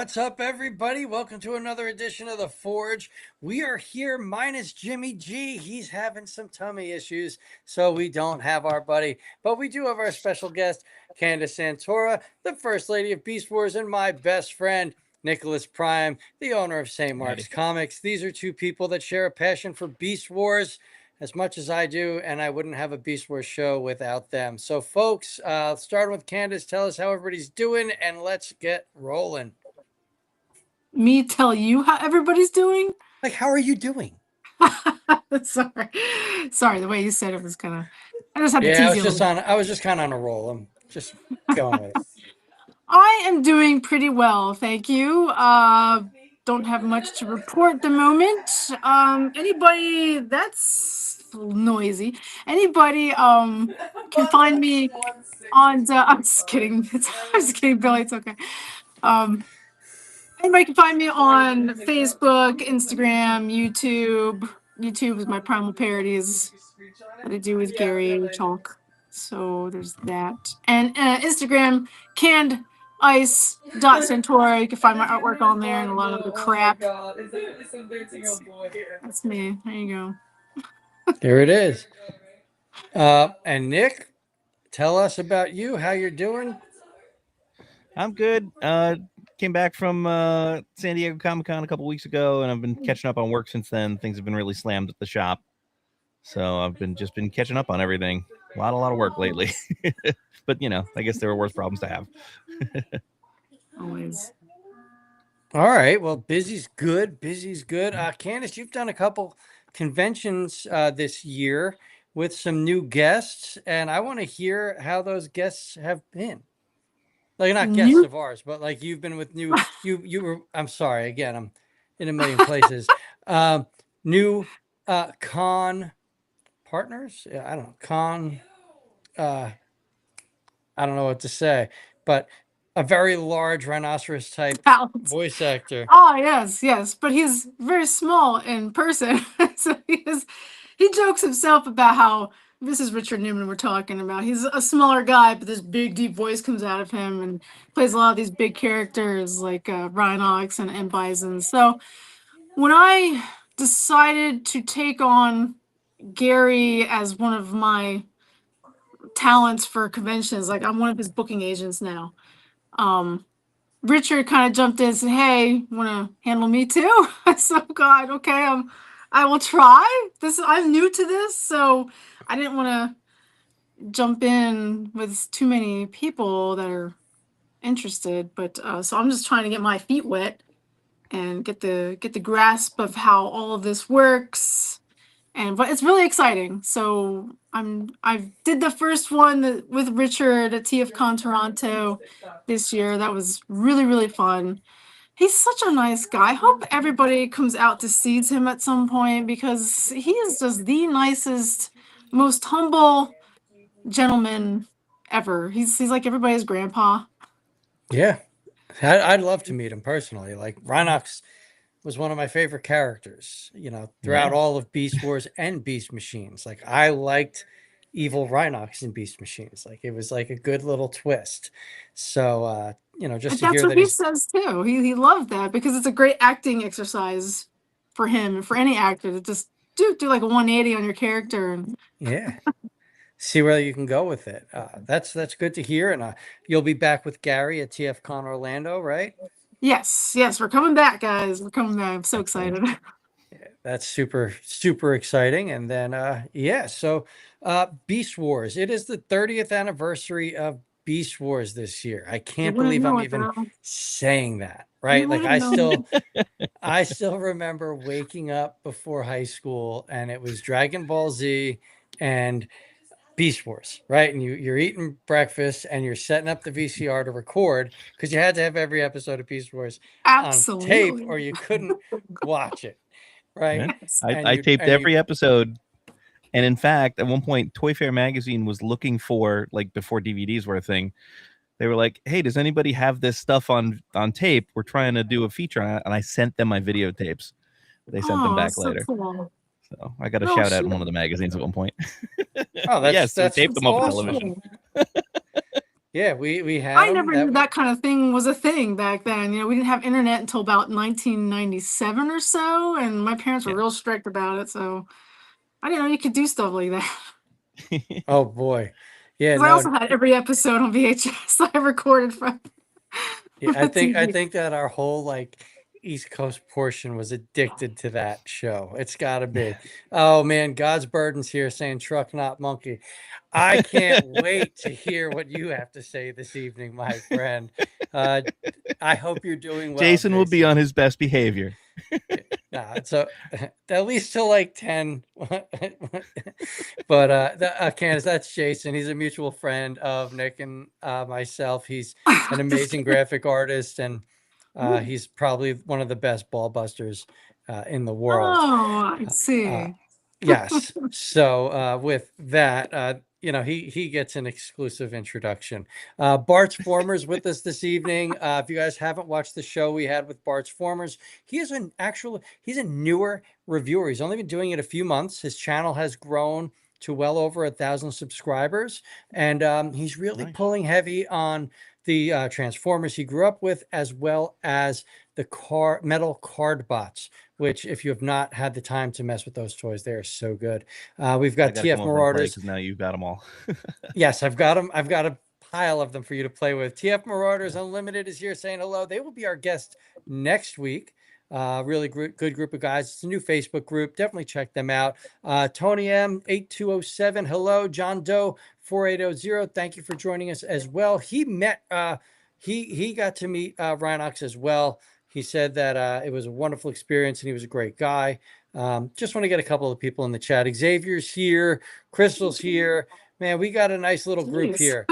What's up, everybody? Welcome to another edition of The Forge. We are here minus Jimmy G. He's having some tummy issues, so we don't have our buddy. But we do have our special guest, Candice Santora, the First Lady of Beast Wars, and my best friend, Nicholas Prime, the owner of St. Mark's Comics. These are two people that share a passion for Beast Wars as much as I do, and I wouldn't have a Beast Wars show without them. So, folks, starting with Candice, tell us how everybody's doing, and let's get rolling. Me tell you how everybody's doing? Like, how are you doing? Sorry, the way you said it was kind of. I just had to tease you. I was just kind of on a roll. I'm just going with it. I am doing pretty well, thank you. Don't have much to report at the moment. Anybody that's noisy? Anybody can find me on. I'm just kidding. I'm just kidding, Billy. It's okay. Anybody can find me on Facebook, Instagram, YouTube. YouTube is my Primal Parodies that I do with Gary and Chalk. So there's that. And Instagram, Candice.Santora. You can find my artwork on there and a lot of other crap. That's me. There you go. There it is. And Nick, tell us about you, how you're doing. I'm good. Came back from San Diego Comic-Con a couple weeks ago, and I've been catching up on work since then. Things have been really slammed at the shop, so I've been catching up on everything. A lot of work lately, but you know, I guess there are worse problems to have. Always. All right. Well, busy's good. Candice, you've done a couple conventions this year with some new guests, and I want to hear how those guests have been. Like, not guests of ours, but like you've been with new, you were, I'm sorry, again, I'm in a million places. New con partners? Yeah, I don't know. I don't know what to say, but a very large rhinoceros type voice actor. Oh, yes. But he's very small in person. So he jokes himself about how this is Richard Newman we're talking about. He's a smaller guy, but this big, deep voice comes out of him and plays a lot of these big characters like Rhinox and Bison. So when I decided to take on Gary as one of my talents for conventions, like I'm one of his booking agents now, Richard kind of jumped in and said, "Hey, want to handle me too?" I said, "Oh God, okay, I will try. I'm new to this, so I didn't want to jump in with too many people that are interested. But so I'm just trying to get my feet wet and get the grasp of how all of this works. But it's really exciting. So I did the first one with Richard at TFCon Toronto this year. That was really, really fun. He's such a nice guy. I hope everybody comes out to see him at some point because he is just the nicest, most humble gentleman ever. He's like everybody's grandpa. Yeah, I'd love to meet him personally. Like, Rhinox was one of my favorite characters, you know, throughout all of Beast Wars and Beast Machines. Like, I liked evil Rhinox in Beast Machines. Like, it was like a good little twist. So, you know, just to hear that he says too. He loved that because it's a great acting exercise for him and for any actor to just do like a 180 on your character. And yeah. See where you can go with it. That's good to hear. And you'll be back with Gary at TFCon Orlando, right? Yes, we're coming back, guys. We're coming back. I'm so excited. Yeah, that's super, super exciting. And then, so Beast Wars. It is the 30th anniversary of Beast Wars this year. I can't believe I'm even saying that, right? Like, I still remember waking up before high school and it was Dragon Ball Z and Beast Wars, right? And you're eating breakfast and you're setting up the VCR to record because you had to have every episode of Beast Wars on tape or you couldn't watch it, right? Yeah. I taped every episode. And in fact, at one point, Toy Fair magazine was looking for, like, before DVDs were a thing, they were like, "Hey, does anybody have this stuff on tape? We're trying to do a feature on it." And I sent them my videotapes. They sent them back later. So cool. So I got a shout out in one of the magazines at one point. Oh, that's taped them awesome. off television. Yeah, we had I them. never knew that kind of thing was a thing back then. You know, we didn't have internet until about 1997 or so, and my parents were Yeah. real strict about it. So I didn't know you could do stuff like that. Oh boy. Yeah, Because I also no. had every episode on VHS I recorded from Yeah, the I TV. think that our whole like East Coast portion was addicted to that show. It's got to be. Oh man, God's Burden's here saying truck not monkey. I can't wait to hear what you have to say this evening, my friend. Uh, I hope you're doing well, Jason will be Jason. on his best behavior. Nah, so at least till like 10. But Candace, that's Jason. He's a mutual friend of Nick and myself. He's an Just amazing kidding. graphic artist, and he's probably one of the best ball busters in the world. Oh, I Uh, see. yes. So with that, he gets an exclusive introduction. Bart's Formers with us this evening. If you guys haven't watched the show we had with Bart's Formers, he's a newer reviewer. He's only been doing it a few months. His channel has grown to well over 1,000 subscribers, and he's really Nice. pulling heavy on the Transformers he grew up with, as well as the metal card bots, which if you have not had the time to mess with those toys, they are so good. We've I got gotta TF come over and play Marauders. because now you've got them all. Yes, I've got them. I've got a pile of them for you to play with. TF Marauders Unlimited is here saying hello. They will be our guest next week. Really good group of guys. It's a new Facebook group. Definitely check them out. Tony M 8207. Hello. John Doe 4800. Thank you for joining us as well. He met he got to meet Rhinox as well. He said that it was a wonderful experience and he was a great guy. Just want to get a couple of people in the chat. Xavier's here, Crystal's here. Man, we got a nice little group Jeez. here.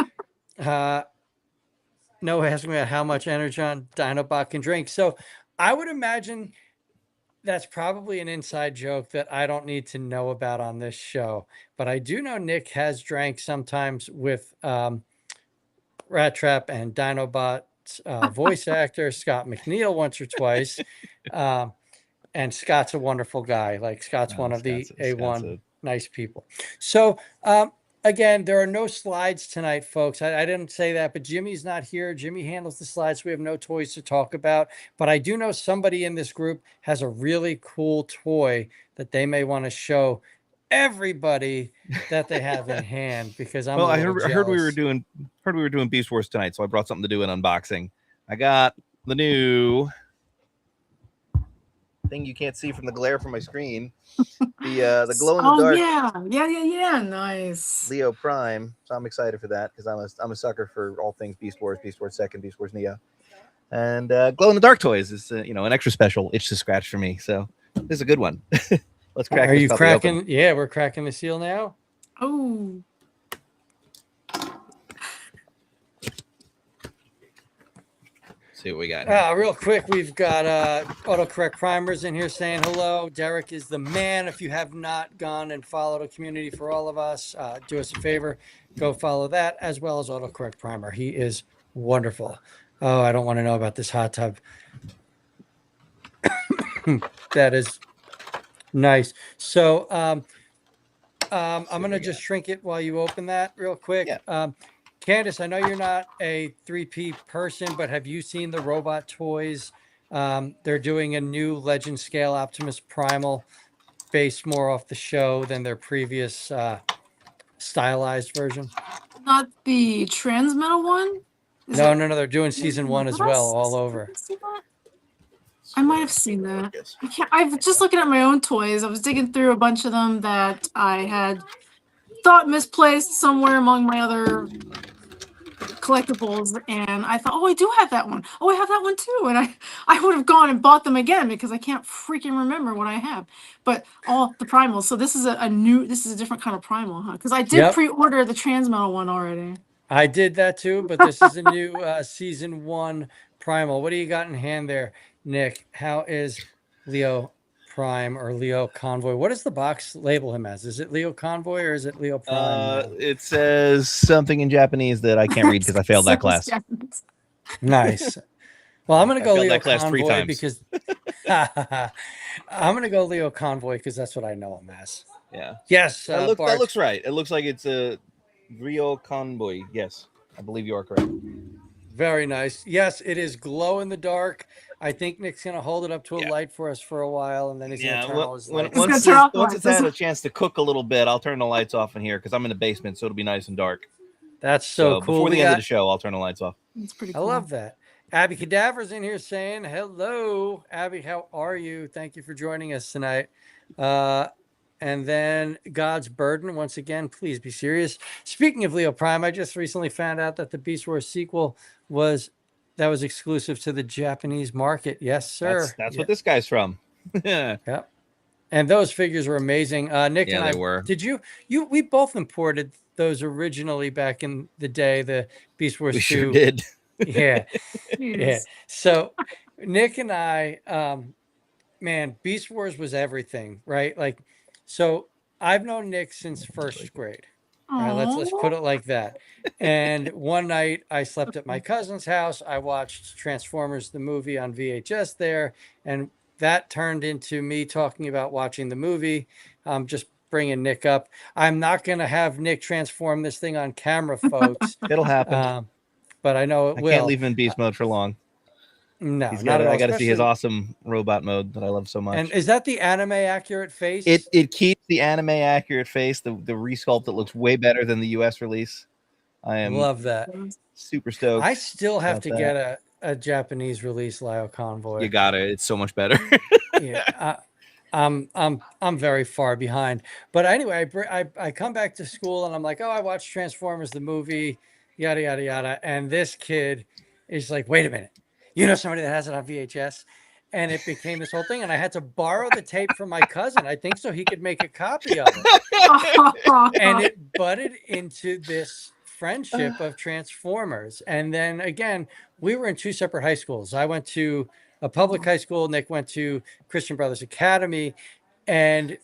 No asking about how much Energon Dinobot can drink. So I would imagine that's probably an inside joke that I don't need to know about on this show. But I do know Nick has drank sometimes with Rat Trap and Dinobot's voice actor, Scott McNeil, once or twice. And Scott's a wonderful guy. Like Scott's one of the A1 nice people. So again, there are no slides tonight, folks. I didn't say that, but Jimmy's not here. Jimmy handles the slides. So we have no toys to talk about. But I do know somebody in this group has a really cool toy that they may want to show everybody that they have in hand, because I'm I heard we were doing Beast Wars tonight, so I brought something to do an unboxing. I got the new thing you can't see from the glare from my screen. The glow in the dark. Yeah. Nice. Leo Prime. So I'm excited for that because I'm a sucker for all things Beast Wars 2nd, Beast Wars Neo, and glow in the dark toys is an extra special itch to scratch for me. So this is a good one. Let's crack. Are you cracking? Open. Yeah, we're cracking the seal now. Oh. See what we got. Real quick, we've got autocorrect primers in here saying hello. Derek is the man. If you have not gone and followed a community for all of us, do us a favor, go follow that as well as autocorrect primer. He is wonderful. Oh, I don't want to know about this hot tub. That is nice. So I'm going to just shrink it while you open that real quick. Yeah. Candice, I know you're not a 3P person, but have you seen the robot toys? They're doing a new Legend Scale Optimus Primal based more off the show than their previous stylized version. Not the Transmetal one? No. They're doing season 1 as well, all over. I might have seen that. I'm just looking at my own toys. I was digging through a bunch of them that I had thought misplaced somewhere among my other collectibles, and I thought, oh, I do have that one. Oh, I have that one too. And I would have gone and bought them again because I can't freaking remember what I have. But all the primals. So this is a different kind of primal, huh? Because I did pre-order the Transmetal one already. I did that too, but this is a new season 1 primal. What do you got in hand there, Nick? How is Leo Prime or Leo Convoy? What does the box label him as? Is it Leo Convoy or is it Leo Prime? It says something in Japanese that I can't read because I failed that class. Nice. Well, I'm going to go Leo class Convoy 3 times. because I'm going to go Leo Convoy because that's what I know him as. Yeah. Yes. That looks right. It looks like it's a Rio Convoy. Yes. I believe you are correct. Very nice. Yes, it is glow in the dark. I think Nick's gonna hold it up to a Yeah. light for us for a while, and then he's gonna Yeah, turn all his lights. He's gonna once turn off the once it's lights. had a chance to cook a little bit, I'll turn the lights off in here because I'm in the basement, so it'll be nice and dark. That's so So cool. before We the end of got. the show, I'll turn the lights off. It's pretty I cool. love that. Abby Cadaver's in here saying hello. Abby, how are you? Thank you for joining us tonight. Uh, and then God's Burden, once again, please be serious. Speaking of Leo Prime, I just recently found out that the Beast Wars sequel was exclusive to the Japanese market. Yes, sir. That's Yeah. what this guy's from. Yeah, Yep. And those figures were amazing. Nick and they I, were. did we both imported those originally back in the day, the Beast Wars We 2. sure did. Yeah. Yeah. Jeez. So Nick and I, man, Beast Wars was everything, right? Like, so I've known Nick since first grade. Right, let's put it like that. And one night I slept at my cousin's house. I watched Transformers the movie on VHS there, and that turned into me talking about watching the movie. Just bringing Nick up. I'm not going to have Nick transform this thing on camera, folks. It'll happen. But I know it I will. can't leave him in beast mode for long. No, not at all. I got to see his Especially- awesome robot mode that I love so much. And is that the anime accurate face? It keeps the anime accurate face, the resculpt that looks way better than the US release. I am Love that. super stoked. I still have about to that. get a Japanese release Lio Convoy. You got it. It's so much better. Yeah, I'm very far behind. But anyway, I come back to school and I'm like, oh, I watched Transformers the movie, yada yada yada, and this kid is like, wait a minute, you know somebody that has it on VHS, and it became this whole thing, and I had to borrow the tape from my cousin, I think, so he could make a copy of it, and it butted into this friendship of Transformers. And then again, we were in two separate high schools. I went to a public high school. Nick went to Christian Brothers Academy, and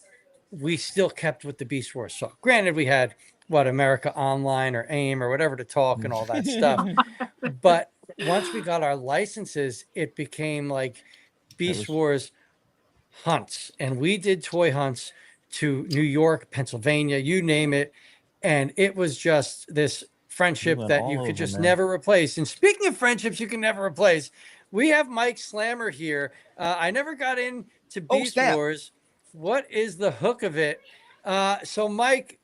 we still kept with the Beast Wars. So granted, we had America Online or AIM or whatever to talk and all that stuff. But once we got our licenses, it became like Beast Wars hunts, and we did toy hunts to New York, Pennsylvania, you name it. And it was just this friendship that you could just never replace. And speaking of friendships you can never replace, we have Mike Slammer here. I never got into Beast Wars. What is the hook of it? So Mike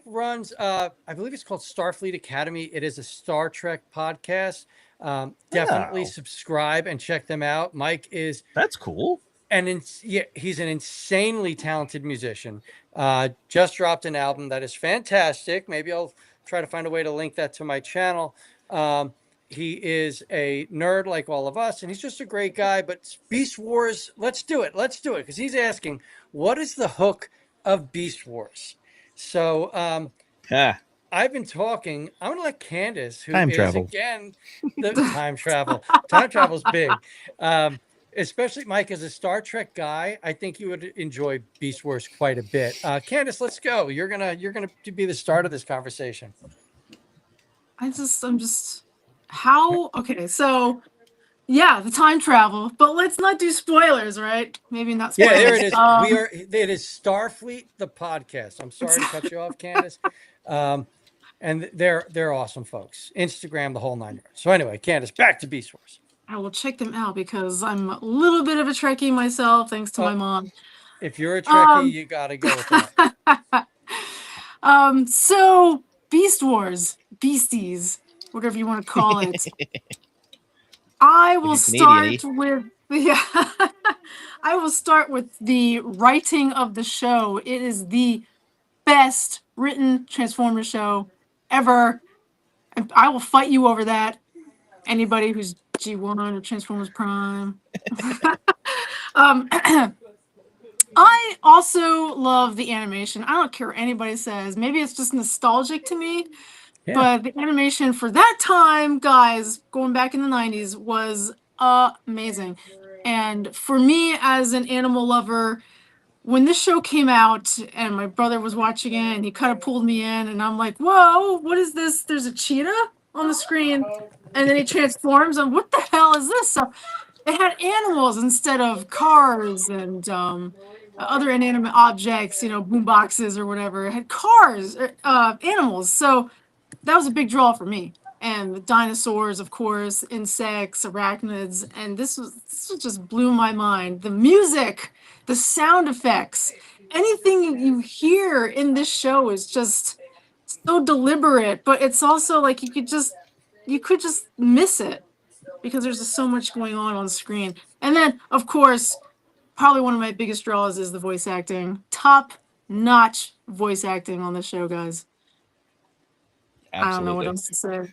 runs, I believe it's called Starfleet Academy. It is a Star Trek podcast. Definitely subscribe and check them out. Mike is That's cool. And he's an insanely talented musician. Just dropped an album that is fantastic. Maybe I'll try to find a way to link that to my channel. He is a nerd like all of us, and he's just a great guy. But Beast Wars, let's do it. Because he's asking, what is the hook of Beast Wars? So I've been talking. I'm going to let Candice, who time is, travel. again, the time travel. Time travel's big. Especially Mike, as a Star Trek guy, I think you would enjoy Beast Wars quite a bit. Candice, let's go. You're gonna be the start of this conversation. Okay, so yeah, the time travel, but let's not do spoilers, right? Maybe not spoilers. Yeah, there it is. It is Starfleet, the podcast. I'm sorry to cut you off, Candice. And they're awesome folks. Instagram, the whole 9 yards. So anyway, Candice, back to Beast Wars. I will check them out because I'm a little bit of a Trekkie myself, thanks to my mom. If you're a Trekkie, you got to go with that. So Beast Wars, Beasties, whatever you want to call it. I will start with the writing of the show. It is the best written Transformers show ever. And I will fight you over that. Anybody who's G1 or Transformers Prime. I also love the animation. I don't care what anybody says. Maybe it's just nostalgic to me. Yeah. But the animation for that time, guys, going back in the 90s, was amazing. And for me, as an animal lover, when this show came out and my brother was watching it and he kind of pulled me in and I'm like, whoa, what is this? There's a cheetah on the screen and then he transforms and what the hell is this? So it had animals instead of cars and other inanimate objects, boom boxes or whatever. It had cars, animals. So that was a big draw for me. and dinosaurs, of course, insects, arachnids, and this just blew my mind. The music, the sound effects, anything you hear in this show is just so deliberate, but it's also like you could just miss it because there's just so much going on screen. And then, of course, probably one of my biggest draws is the voice acting. Top notch voice acting on the show, guys. I don't know what Absolutely. else to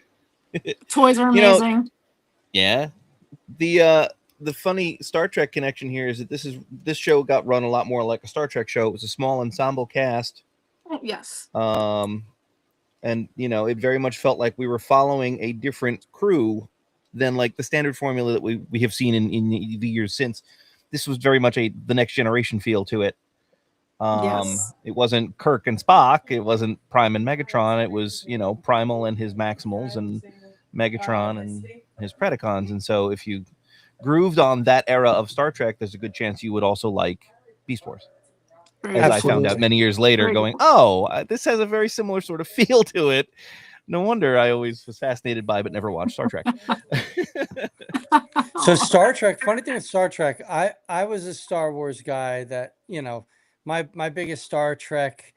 say. Toys are You know, amazing. yeah. The funny Star Trek connection here is that this show got run a lot more like a Star Trek show. It was a small ensemble cast. Yes. And it very much felt like we were following a different crew than like the standard formula that we have seen in the years since. This was very much the Next Generation feel to it. Yes. It wasn't Kirk and Spock. It wasn't Prime and Megatron. It was Primal and his Maximals and Megatron and his Predacons. And so if you grooved on that era of Star Trek, there's a good chance you would also like Beast Wars. As I found out many years later, going, this has a very similar sort of feel to it. No wonder I always was fascinated by, but never watched Star Trek. So Star Trek, funny thing with Star Trek, I was a Star Wars guy that, my biggest Star Trek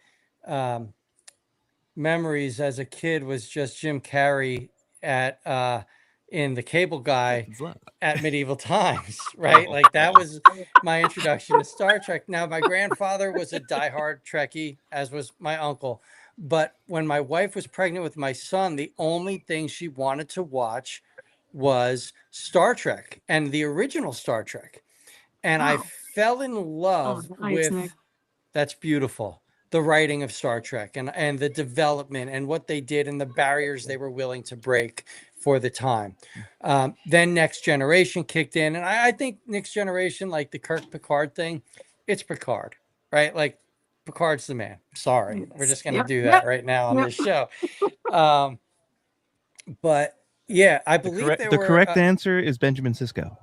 memories as a kid was just Jim Carrey at in The Cable Guy at medieval times, right? Like that was my introduction to Star Trek. Now, my grandfather was a diehard Trekkie, as was my uncle. But when my wife was pregnant with my son, the only thing she wanted to watch was Star Trek and the original Star Trek. And I fell in love with, that's beautiful, the writing of Star Trek and the development and what they did and the barriers they were willing to break for the time. Then Next Generation kicked in. And I think Next Generation, like the Kirk Picard thing, it's Picard, right? Like Picard's the man. Sorry. We're just going to do that right now on this show. But yeah, I believe the correct answer is Benjamin Sisko.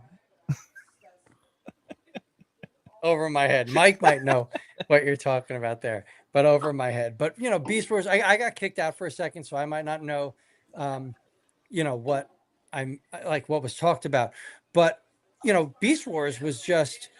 Over my head. Mike might know what you're talking about there, but over my head. But Beast Wars, I got kicked out for a second, so I might not know what I'm like, what was talked about. But Beast Wars was just,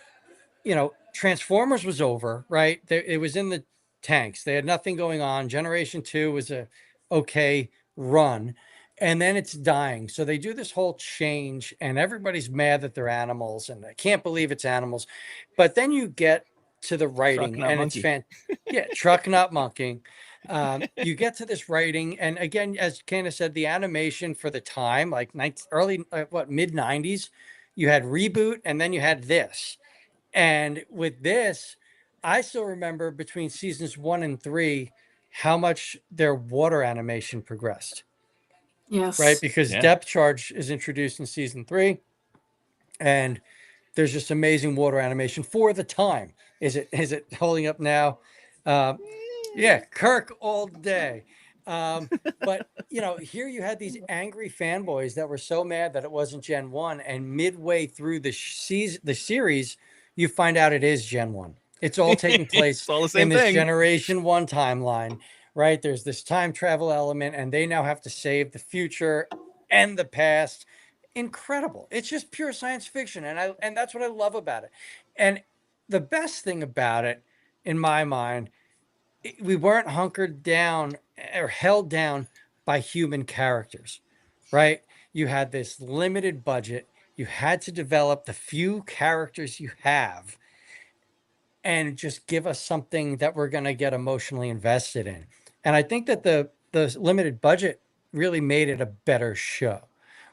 Transformers was over, right? It was in the tanks. They had nothing going on. Generation 2 was a okay run. And then it's dying. So they do this whole change, and everybody's mad that they're animals, and I can't believe it's animals. But then you get to the writing, Truck, and monkey. It's truck, not monkey. You get to this writing, and again, as Candice said, the animation for the time, like early, mid 90s, you had Reboot, and then you had this. And with this, I still remember between seasons 1 and 3 how much their water animation progressed. Yes. Right, because depth charge is introduced in season 3, and there's just amazing water animation for the time. Is it holding up now? Yeah, Kirk all day. But here you had these angry fanboys that were so mad that it wasn't Gen 1, and midway through the series, you find out it is Gen 1. It's all taking place in this Generation 1 timeline. Right, there's this time travel element, and they now have to save the future and the past. Incredible. It's just pure science fiction, and that's what I love about it. And the best thing about it, in my mind, we weren't hunkered down or held down by human characters, right? You had this limited budget. You had to develop the few characters you have and just give us something that we're going to get emotionally invested in. And I think that the limited budget really made it a better show,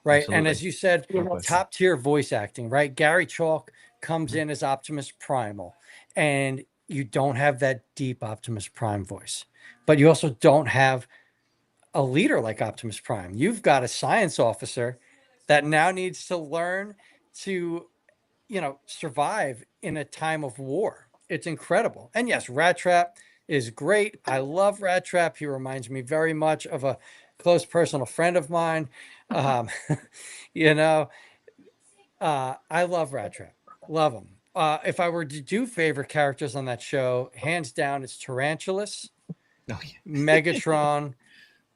right? Absolutely. And as you said, top tier voice acting, right? Gary Chalk comes in as Optimus Primal, and you don't have that deep Optimus Prime voice, but you also don't have a leader like Optimus Prime. You've got a science officer that now needs to learn to, survive in a time of war. It's incredible. And yes, Rat Trap is great. I love Rat Trap. He reminds me very much of a close personal friend of mine. I love Rat Trap. Love him. If I were to do favorite characters on that show, hands down, it's Tarantulas, Megatron,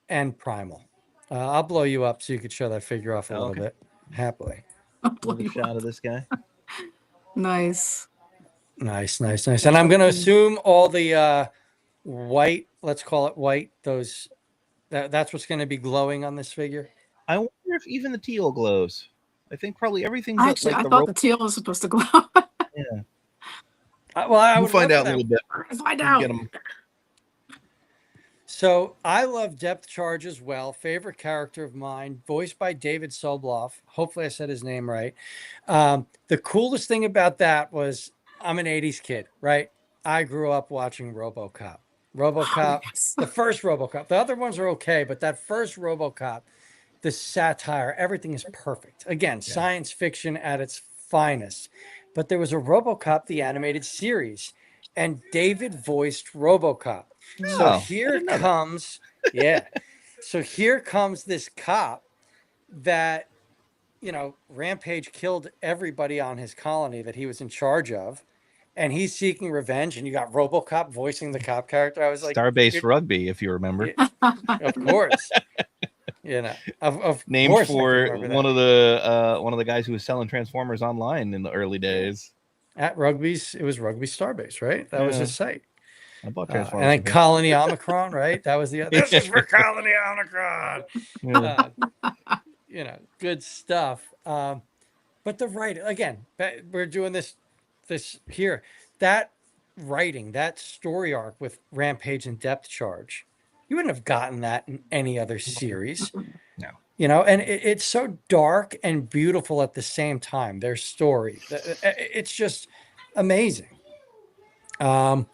and Primal. I'll blow you up so you could show that figure off a little Okay. bit happily. I'll blow Another you shot up. of this guy. Nice. Nice. And I'm going to assume all the white, let's call it white, that's what's going to be glowing on this figure. I wonder if even the teal glows. I think probably everything but Actually, like I the thought rope. the teal was supposed to glow. Yeah. Well, I We'll would find love out for in a that. little bit. Find We'll out. get 'em. So I love Depth Charge as well. Favorite character of mine, voiced by David Sobloff. Hopefully I said his name right. The coolest thing about that was I'm an 80s kid, right? I grew up watching RoboCop. RoboCop, Yes. the first RoboCop. The other ones are okay, but that first RoboCop, the satire, everything is perfect. Again, science fiction at its finest. But there was a RoboCop, the animated series, and David voiced RoboCop. So Oh, I here didn't know that. comes, yeah. So here comes this cop that, Rampage killed everybody on his colony that he was in charge of, and he's seeking revenge. And you got RoboCop voicing the cop character. I was like, Starbase Rugby, if you remember. yeah, of course, of Named course I can for remember one that. of the guys who was selling Transformers online in the early days. At Rugby's, it was Rugby Starbase, right? That was Yeah. his site. I bought And Transformers. then Colony Omicron, right? That was the other. This is for Colony Omicron. Yeah. Good stuff. But the writing, again, we're doing this here. That writing, that story arc with Rampage and Depth Charge, you wouldn't have gotten that in any other series. No. And it's so dark and beautiful at the same time. Their story, it's just amazing. And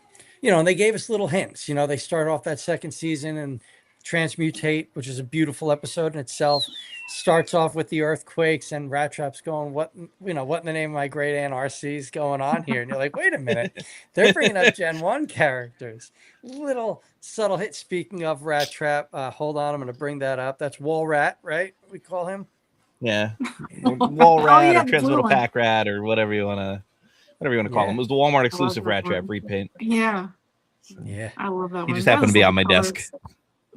they gave us little hints. They started off that second season and Transmutate, which is a beautiful episode in itself, starts off with the earthquakes and Rat Trap's going, what in the name of my great aunt RC is going on here? And you're like, wait a minute, they're bringing up Gen 1 characters. Little subtle hit. Speaking of Rat Trap, hold on, I'm going to bring that up. That's Wall Rat, right? We call him. Yeah. Wall Rat yeah, or the Transmetal blue Pack Rat or whatever you want to call him. It was the Walmart exclusive Rat Trap repaint. Yeah. Yeah. I love that one. He just happened to be on my desk.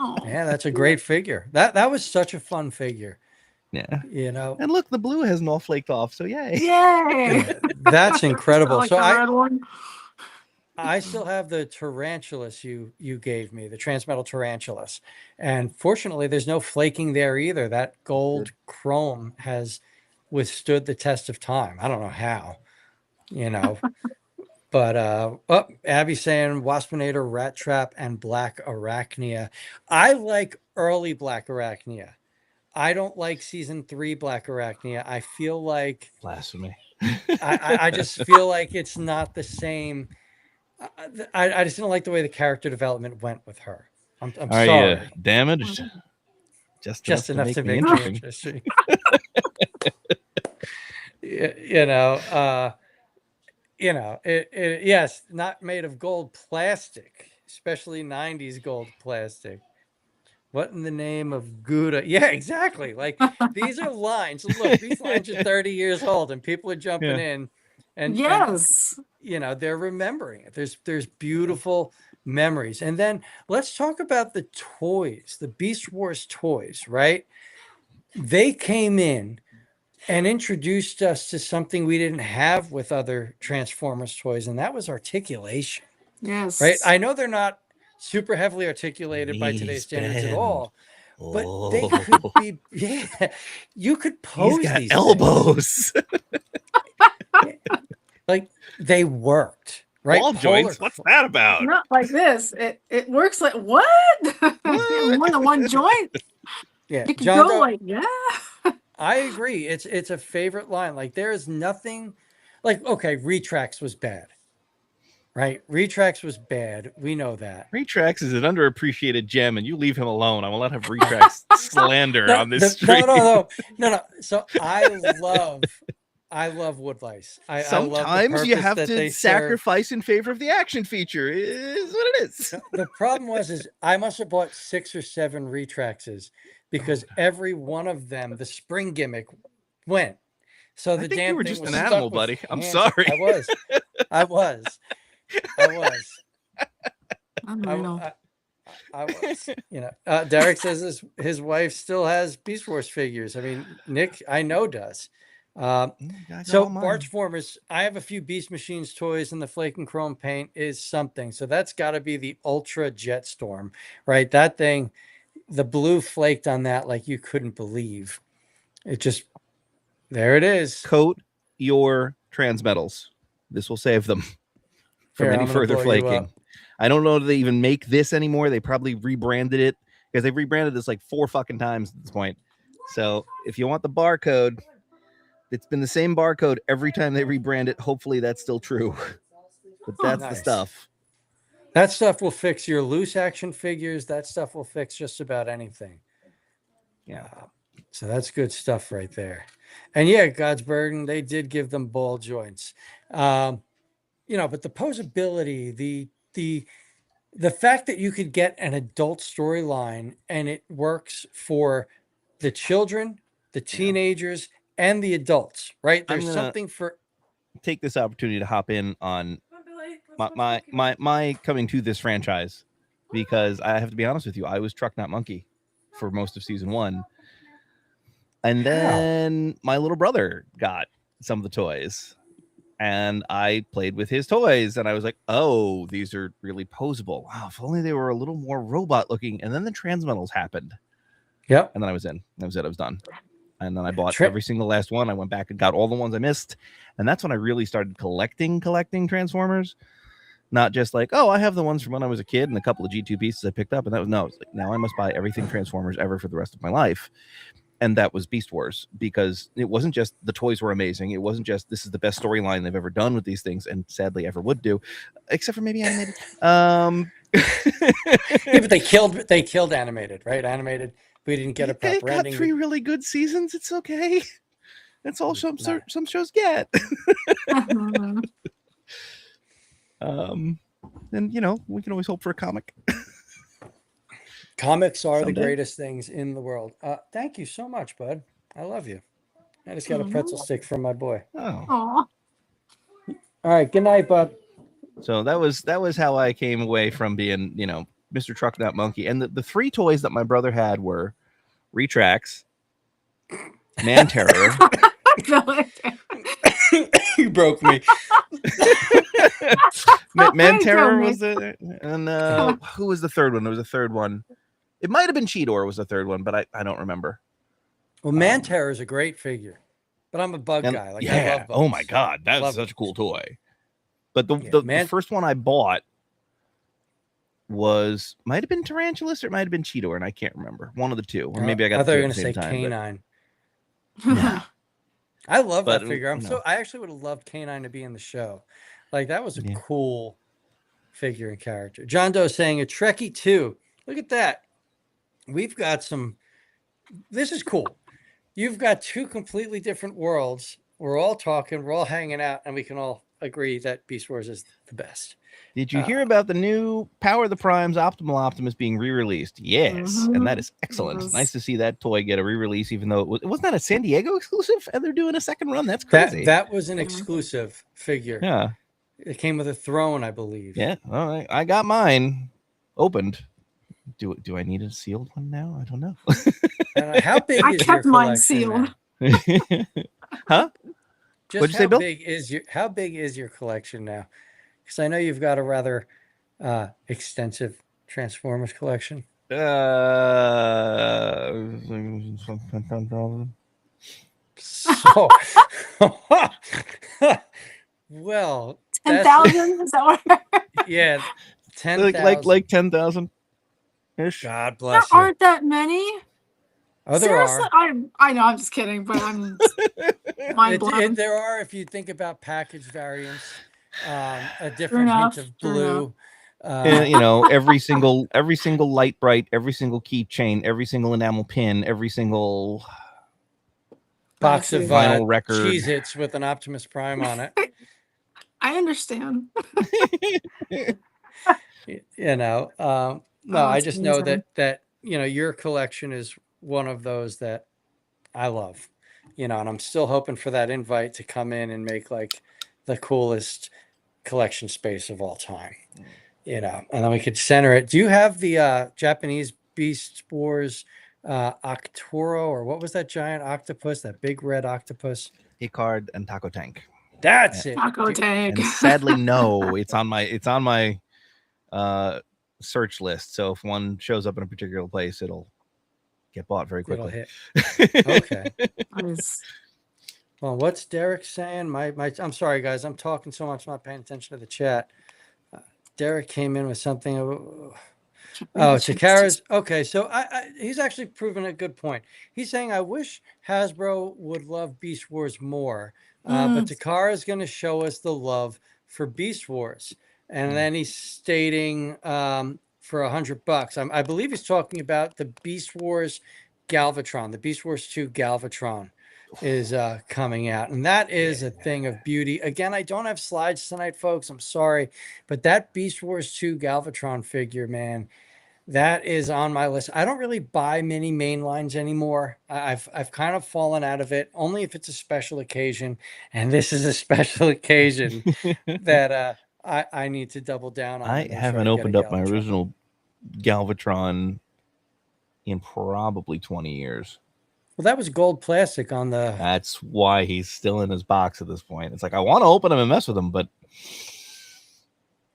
Oh. Yeah, that's a great figure. That was such a fun figure. Yeah. And look, the blue hasn't all flaked off, so yay. Yay. That's incredible. like So the red one. I still have the Tarantulas you gave me, the Transmetal Tarantulas. And fortunately, there's no flaking there either. That gold chrome has withstood the test of time. I don't know how, But Abby's saying Waspinator, Rat Trap, and Black Arachnia. I like early Black Arachnia. I don't like season 3 Black Arachnia. I feel like blasphemy. I just feel like it's not the same. I just didn't like the way the character development went with her. I'm Are sorry. you damaged? Just enough to make me me interesting. Yes, not made of gold plastic, especially 90s gold plastic. What in the name of Gouda? Yeah, exactly. Like these are lines. Look, these lines are 30 years old and people are jumping in and yes. And, they're remembering it. There's beautiful memories. And then let's talk about the toys, the Beast Wars toys, right? They came in and introduced us to something we didn't have with other Transformers toys, and that was articulation. Yes. Right? I know they're not super heavily articulated by today's standards at all, but they could be. Yeah, you could pose these elbows. Like they worked. Right? Ball joints. What's that about? Not like this. It works like what? More than one joint. Yeah, You can go like I agree. It's a favorite line. Like there is nothing. Like okay, Retrax was bad. Right, Retrax was bad. We know that. Retrax is an underappreciated gem, and you leave him alone. I will not have Retrax slander on this stream. No. So I love Woodlice. Sometimes you have to sacrifice in favor of the action feature. Is what it is. The problem is I must have bought 6 or 7 Retraxes because every one of them, the spring gimmick went. So the damn you were thing just was an stuck animal, with buddy. I'm hands. sorry. I was. I was. Derek says his wife still has Beast Wars figures. I mean, Nick, I know does. I got So all mine. Barchformers, I have a few Beast Machines toys, and the Flake and Chrome paint is something. So that's got to be the Ultra Jetstorm, right? That thing, the blue flaked on that like you couldn't believe. It just, there it is. Coat your transmetals. This will save them from Here, any I'm gonna further blow you flaking. up. I don't know if they even make this anymore. They probably rebranded it because they've rebranded this like 4 fucking times at this point. So if you want the barcode, it's been the same barcode every time they rebrand it. Hopefully that's still true. But that's the Nice. stuff. That stuff will fix your loose action figures. That stuff will fix just about anything. Yeah. So that's good stuff right there. And yeah, God's Burden, they did give them ball joints. But the posability, the fact that you could get an adult storyline and it works for the children, the teenagers, and the adults, right? There's something for. Take this opportunity to hop in on my coming to this franchise, because I have to be honest with you, I was Truck Not Monkey for most of season 1, and then my little brother got some of the toys, and I played with his toys, and I was like, oh, these are really posable. Wow, if only they were a little more robot looking. And then the transmetals happened. Yep. And then I was in. That was it. I was done. And then I bought every single last one. I went back and got all the ones I missed. And that's when I really started collecting Transformers. Not just like, oh, I have the ones from when I was a kid and a couple of G2 pieces I picked up. And that was, no, it's like, now I must buy everything Transformers ever for the rest of my life. And that was Beast Wars, because it wasn't just the toys were amazing. It wasn't just this is the best storyline they've ever done with these things, and sadly ever would do, except for maybe animated. Yeah, but they killed animated, right? Animated. We didn't get a proper got ending. 3 really good seasons. It's okay. That's all some shows get. And we can always hope for a comic. Comics are the greatest things in the world. Thank you so much, bud. I love you. I just got a pretzel stick from my boy. Oh. All right. Good night, bud. So that was how I came away from being, Mr. Truck Not Monkey. And the 3 toys that my brother had were Retrax, Man Terror. You broke me. Man Terror was it, and who was the third one? There was a third one. It might have been Cheetor was the third one, but I don't remember. Well, Man Terror is a great figure, but I'm a bug guy. Like, I love bugs. Oh my god, that's such a cool toy. But the first one I bought might have been Tarantulas or it might have been Cheetor, and I can't remember. One of the two, or maybe I got. I thought you were going to say Canine. No. I love that figure. I actually would have loved Canine to be in the show. Like, that was a cool figure and character. John Doe saying a Trekkie 2. Look at that. We've got this is cool. You've got 2 completely different worlds. We're all talking, we're all hanging out, and we can all agree that Beast Wars is the best. Did you hear about the new Power of the Primes Optimal Optimus being re-released? Yes, and that is excellent. Yes. Nice to see that toy get a re-release, even though it wasn't that a San Diego exclusive, and they're doing a second run. That's crazy. That was an exclusive figure. Yeah, it came with a throne, I believe. Yeah, all right. I got mine opened. Do I need a sealed one now? I don't know. How big is your collection? I kept mine sealed. Huh? Just how big is your collection now? Because I know you've got a rather extensive Transformers collection. So, well, 10,000 is that what? Yeah, 10,000. Like 10,000 ish. God bless there aren't that many. Oh, there Seriously? are. I know, I'm just kidding, but I'm mind blown. There are, if you think about package variants, a different hint of blue. Every single light bright, every single keychain, every single enamel pin, every single box of vinyl record, Cheez-Its with an Optimus Prime on it. I understand. No, I just know that your collection is one of those that I love, and I'm still hoping for that invite to come in and make like the coolest collection space of all time. and then we could center it. Do you have the Japanese Beast Wars Octoro, or what was that giant octopus? That big red octopus? Icard and Taco Tank. That's it. Taco Tank. And sadly, no, it's on my search list. So if one shows up in a particular place, it'll get bought very quickly. It'll hit. Okay. Nice. Well, what's Derek saying? I'm sorry, guys. I'm talking so much, I'm not paying attention to the chat. Derek came in with something. Oh, Takara's. Okay, so he's actually proven a good point. He's saying, I wish Hasbro would love Beast Wars more, but Takara is going to show us the love for Beast Wars. And then he's stating for $100. I believe he's talking about the Beast Wars Galvatron, the Beast Wars 2 Galvatron is coming out, and that is a thing of beauty. Again, I don't have slides tonight, folks. I'm sorry, but that Beast Wars 2 Galvatron figure, man, that is on my list. I don't really buy mini main lines anymore. I've kind of fallen out of it, only if it's a special occasion, and this is a special occasion that I need to double down on. I haven't opened up my original Galvatron in probably 20 years. Well, that was gold plastic on the... That's why he's still in his box at this point. It's like, I want to open him and mess with him, but...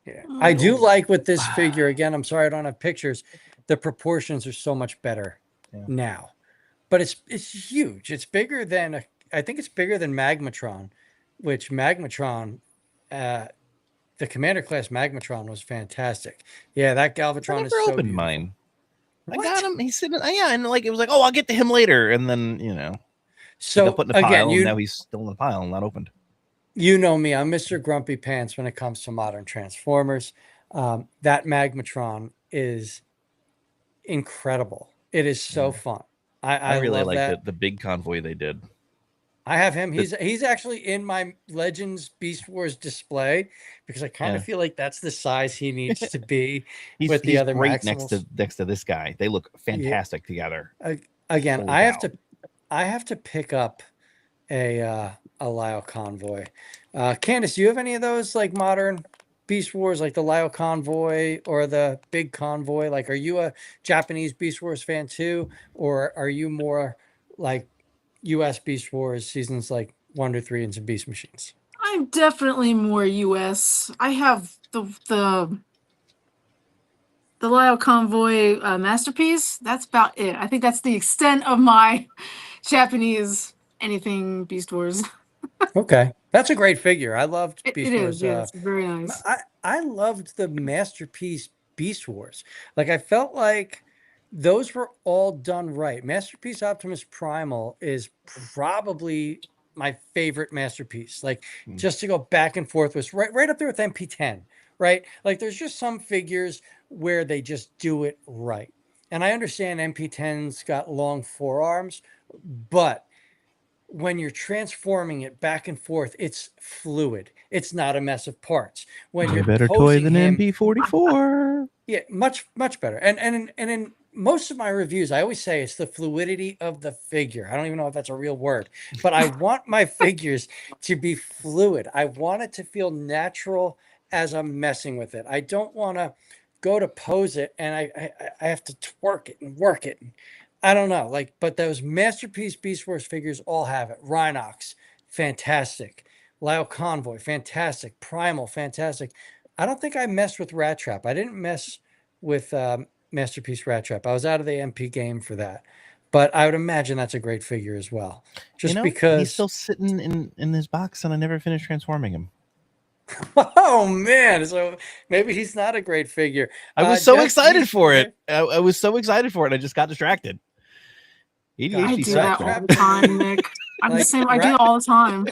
Yeah. I do like with this figure, again, I'm sorry I don't have pictures, the proportions are so much better now. But it's huge. It's bigger than... I think it's bigger than Magmatron, which Magmatron... the Commander class Magmatron was fantastic. Yeah, that Galvatron is so opened beautiful. Mine. What? I got him. He's sitting. Yeah, and like it was like, oh, I'll get to him later, and then so put in a pile, and now he's still in the pile and not opened. You know me, I'm Mr. Grumpy Pants when it comes to modern Transformers. That Magmatron is incredible. It is so fun. I really love like the big convoy they did. I have him. He's actually in my Legends Beast Wars display because I kind of feel like that's the size he needs to be with the other great Maximals. next to this guy. They look fantastic together. Again, I have to pick up a Lyle Convoy. Candice, do you have any of those like modern Beast Wars, like the Lyle Convoy or the big Convoy? Like, are you a Japanese Beast Wars fan too, or are you more like U.S. Beast Wars seasons like 1 to 3 and some Beast Machines? I'm definitely more U.S. I have the Lyle Convoy Masterpiece. That's about it. I think that's the extent of my Japanese anything Beast Wars. Okay, that's a great figure. I loved Beast Wars. Is, yes, very nice. I loved the Masterpiece Beast Wars. Like, I felt like those were all done right. Masterpiece Optimus Primal is probably my favorite Masterpiece. Like, just to go back and forth was right up there with MP10, right? Like, there's just some figures where they just do it right. And I understand MP10's got long forearms, but when you're transforming it back and forth, it's fluid. It's not a mess of parts. When you're better toy than MP44. Yeah, much better. And in most of my reviews, I always say it's the fluidity of the figure. I don't even know if that's a real word, but I want my figures to be fluid. I want it to feel natural as I'm messing with it. I don't want to go to pose it and I have to twerk it and work it. I don't know, like, but those Masterpiece Beast Wars figures all have it. Rhinox, fantastic. Lyle Convoy, fantastic. Primal, fantastic. I don't think I messed with Rat Trap. I didn't mess with Masterpiece Rat Trap. I was out of the MP game for that. But I would imagine that's a great figure as well. Just because he's still sitting in his box and I never finished transforming him. Oh man, so maybe he's not a great figure. I was so excited for it. I was so excited for it. I just got distracted. I do that all the time, Nick. I'm the same. I do it all the time.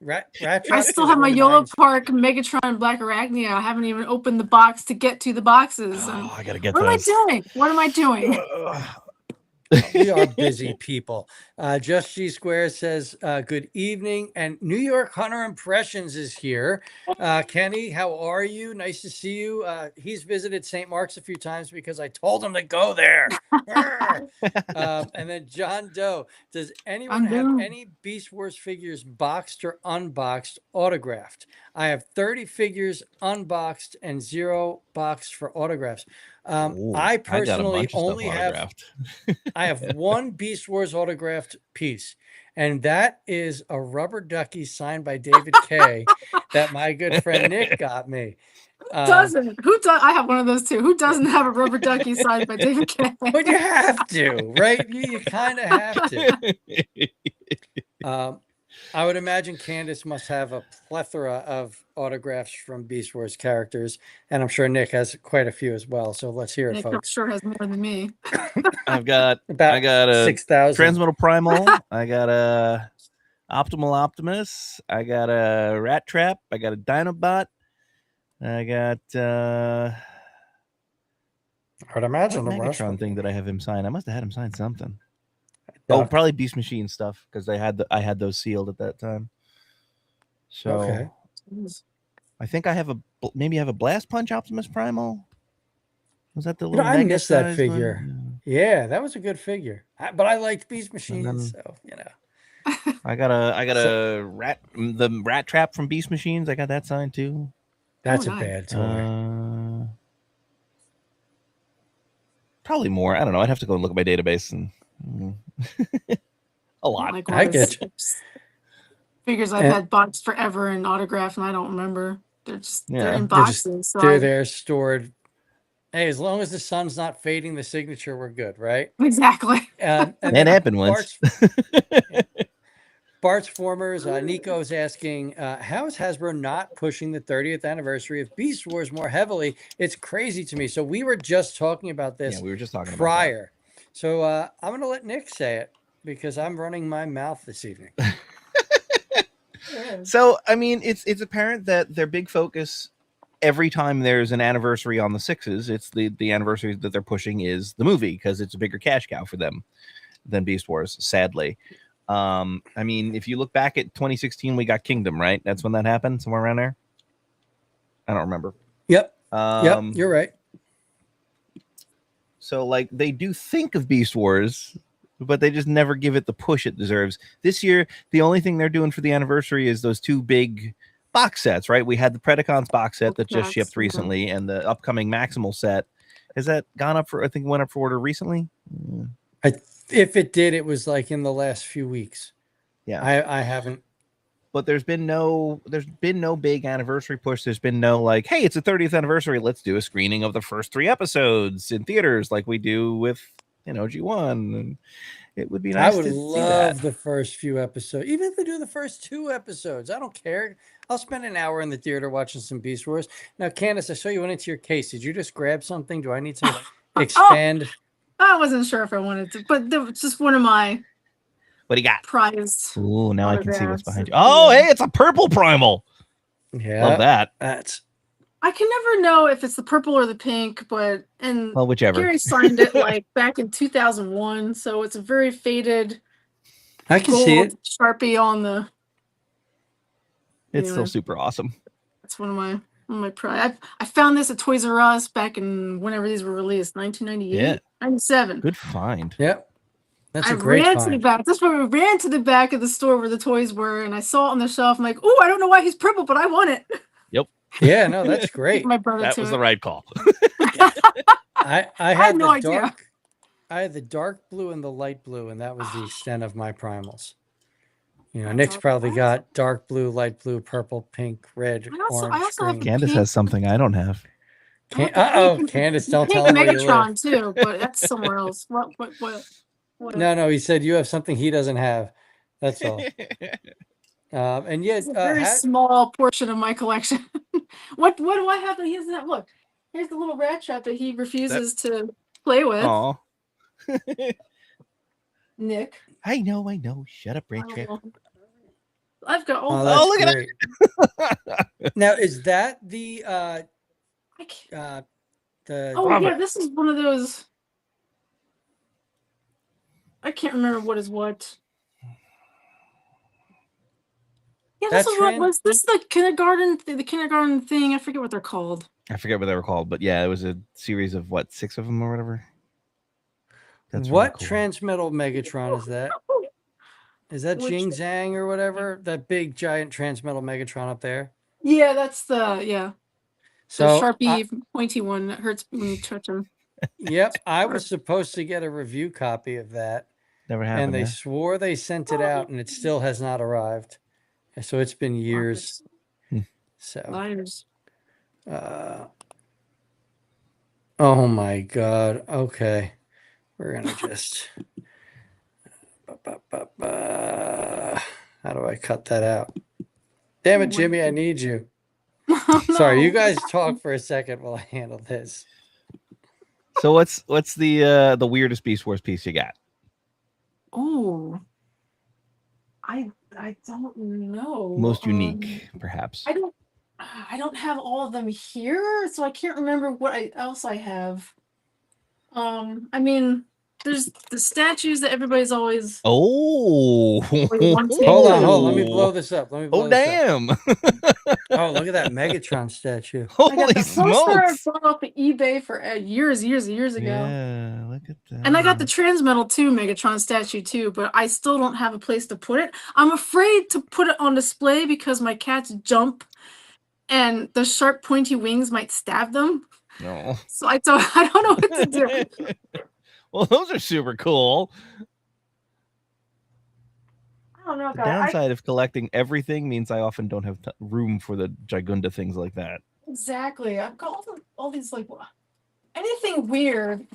I still have my YOLO Park Megatron Black Arachnia. I haven't even opened the box to get to the boxes. Oh, I gotta get What am I doing? What am I doing? We are busy people. Just G Square says, good evening. And New York Hunter Impressions is here. Kenny, how are you? Nice to see you. He's visited St. Mark's a few times because I told him to go there. And then John Doe, does anyone I'm have doing. any Beast Wars figures boxed or unboxed autographed? I have 30 figures unboxed and 0 boxed for autographs. Ooh, I got a personally bunch of stuff only have autographed. I have one Beast Wars autographed piece, and that is a rubber ducky signed by David Kay that my good friend Nick got me. Doesn't who does? I have one of those too. Who doesn't have a rubber ducky signed by David Kay? But you have to, right? You kind of have to. I would imagine Candice must have a plethora of autographs from Beast Wars characters, and I'm sure Nick has quite a few as well. So let's hear it, Nick folks. sure has more than me. I got About a 6,000. Transmetal Primal. I got a Optimal Optimus. I got a Rat Trap. I got a Dinobot. I got I would imagine the what rest Megatron would thing be. that I have him sign. I must have had him sign something. Duck. Oh, probably Beast Machine stuff because I had those sealed at that time. So Okay. I think I have maybe I have a Blast Punch Optimus Primal. Was that the You know, little I mega missed that sized figure. one? Yeah, that was a good figure. But I liked Beast Machines, then- so you know. I got a the Rat Trap from Beast Machines. I got that signed too. That's Oh, a nice. bad toy. Probably more. I don't know. I'd have to go and look at my database and a lot. Like I one of the get you. figures I've And- had boxed forever and autographed, and I don't remember. They're Yeah. in They're just- boxes. So They're there stored. Hey, as long as the sun's not fading the signature, we're good, right? exactly. And That then happened once. Bart's Formers, Nico's asking, how is Hasbro not pushing the 30th anniversary of Beast Wars more heavily? It's crazy to me. So we were just talking about this Yeah, we were just talking prior. So I'm going to let Nick say it because I'm running my mouth this evening. So, I mean, it's apparent that their big focus every time there's an anniversary on the sixes, it's the anniversary that they're pushing is the movie because it's a bigger cash cow for them than Beast Wars, sadly. I mean, if you look back at 2016, we got Kingdom, right? That's when that happened, somewhere around there. I don't remember. Yep. You're right. So, like, they do think of Beast Wars, but they just never give it the push it deserves. This year, the only thing they're doing for the anniversary is those 2 big box sets, right? We had the Predacons box set that just shipped recently, and the upcoming Maximal set. Has that gone up for? I think it went up for order recently. If it did, it was like in the last few weeks. Yeah, I haven't. But there's been no big anniversary push. There's been no like, hey, it's a 30th anniversary. Let's do a screening of the first 3 episodes in theaters, like we do with G1. And it would be nice. I would to love see that. the first few episodes, even if they do the first 2 episodes. I don't care. I'll spend an hour in the theater watching some Beast Wars. Now, Candice, I saw you went into your case. Did you just grab something? Do I need to expand? I wasn't sure if I wanted to, but that was just one of my What do you got? prized. Ooh, now I can see what's autographs. behind you. Oh, hey, it's a purple Primal. Yeah, Love that. That's I can never know if it's the purple or the pink, but Well, whichever. Gary signed it like back in 2001, so it's a very faded I can see gold it. Sharpie on the. It's anyway, still super awesome. That's one of my pride. I found this at Toys R Us back in whenever these were released, 1998, Yeah. 97. Good find. Yep, that's I a great ran to the find. back. That's where we ran to the back of the store where the toys were, and I saw it on the shelf. I'm like, oh, I don't know why he's purple, but I want it. Yeah, no, that's great. My brother That to was it. the right call. I had had no the idea. dark. I had the dark blue and the light blue, and that was the extent of my primals. That's Nick's awesome. probably got dark blue, light blue, purple, pink, red, I also orange, have green. the Candace pink- has something I don't have. Candace, don't pink tell him where you live. Megatron too, but that's somewhere else. What? No, he said you have something he doesn't have. That's all. And It's yes, a very small portion of my collection. What do I have that he doesn't have? Look, here's the little rat trap that he refuses to play with. Aw. Nick. I know. Shut up, Ray Trip. I've got all. that's look at great. Now, is that the I can't- the? oh yeah, this is one of those. I can't remember what is what. Yeah, That this is what was this the kindergarten thing. I forget what they're called. I forget what they were called, but yeah, it was a series of what, 6 of them or whatever. That's what really cool. transmetal Megatron is that? Is that Which- Jing Zhang or whatever? That big giant transmetal Megatron up there? Yeah, that's the So Sharpie pointy one that hurts when you touch them. Yep, I was supposed to get a review copy of that, Never and happened. they Yeah. swore they sent it out, and it still has not arrived. So it's been years. So, Liars. oh my God. Okay, we're gonna just. How do I cut that out? Damn it, Jimmy! I need you. Oh, no. Sorry, you guys talk for a second while I handle this. So what's the weirdest Beast Wars piece you got? Oh, I don't know. Most unique, perhaps. I don't have all of them here, so I can't remember what else I have. I mean, there's the statues that everybody's always. Oh, Hold on. Let me blow this up. Oh, damn. Oh, look at that Megatron statue. I got Holy the poster I smokes. bought off of eBay for years ago. Yeah, look at that. And I got the Transmetal 2 Megatron statue too, but I still don't have a place to put it. I'm afraid to put it on display because my cats jump and the sharp pointy wings might stab them. No. So I don't know what to do. Well, those are super cool. I don't know, The guys. downside of collecting everything means I often don't have room for the Gigunda things like that. Exactly. I've got all these like anything weird.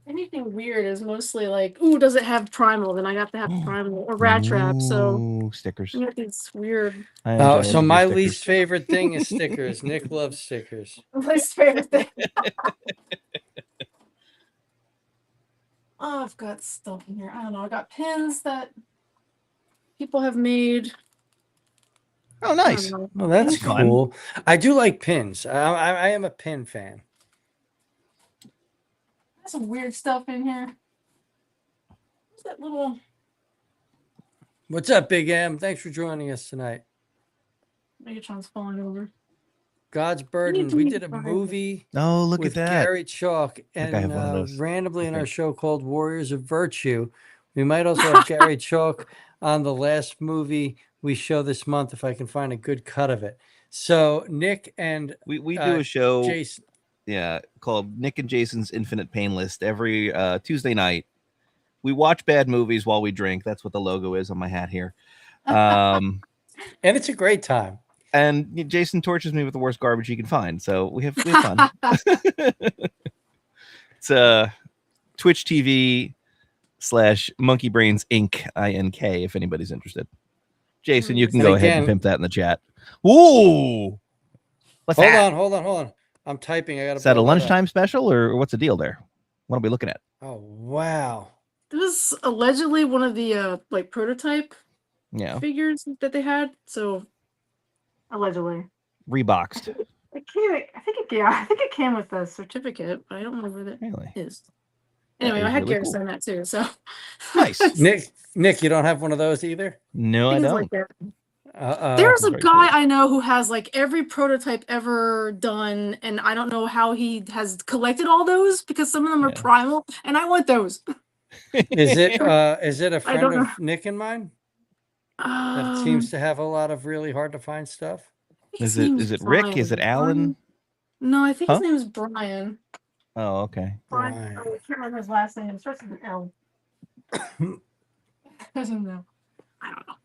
Anything weird is mostly like, ooh, does it have Primal? Then I have to have Primal or Rat Trap. So Ooh, stickers. I got these weird. I am Oh, jealous so of your my stickers. least favorite thing is stickers. Nick loves stickers. Least favorite thing. Oh, I've got stuff in here. I don't know. I got pins that people have made. Oh, nice. I don't know. Well, that's That's fun. cool. I do like pins. I am a pin fan. There's some weird stuff in here. What's that little? What's up, Big M? Thanks for joining us tonight. Megatron's falling over. God's Burden. We did a movie Oh, look with at that. Gary Chalk and I have one of those, randomly I in our think. show called Warriors of Virtue. We might also have Gary Chalk on the last movie we show this month if I can find a good cut of it. So Nick and We do a show, Jason. yeah, called Nick and Jason's Infinite Pain List every Tuesday night. We watch bad movies while we drink. That's what the logo is on my hat here. And it's a great time. And Jason tortures me with the worst garbage he can find. So we have fun. It's Twitch TV / Monkey Brains Inc. INK if anybody's interested. Jason, you can And go ahead again- and pimp that in the chat. Ooh. What's that? Hold on. I'm typing. I got to. Is that a lunchtime special or what's the deal there? What are we looking at? Oh wow. This was allegedly one of the like prototype Yeah. figures that they had. So allegedly. Reboxed. It came. I think it came with a certificate, but I don't know where that Really? is. That Anyway, is I had really Garrett cool. send that too. So Nice. Nick, you don't have one of those either? No, I things don't. like that. Uh-oh. There's a Very guy cool. I know who has like every prototype ever done, and I don't know how he has collected all those because some of them are Yeah. Primal, and I want those. Is it a I friend don't know. of Nick and mine that seems to have a lot of really hard to find stuff? Is it Rick? Is it Alan? No, I think Huh? his name is Brian. Oh, okay. Brian. Brian. I can't remember his last name. It starts with an L. Doesn't know. I don't know.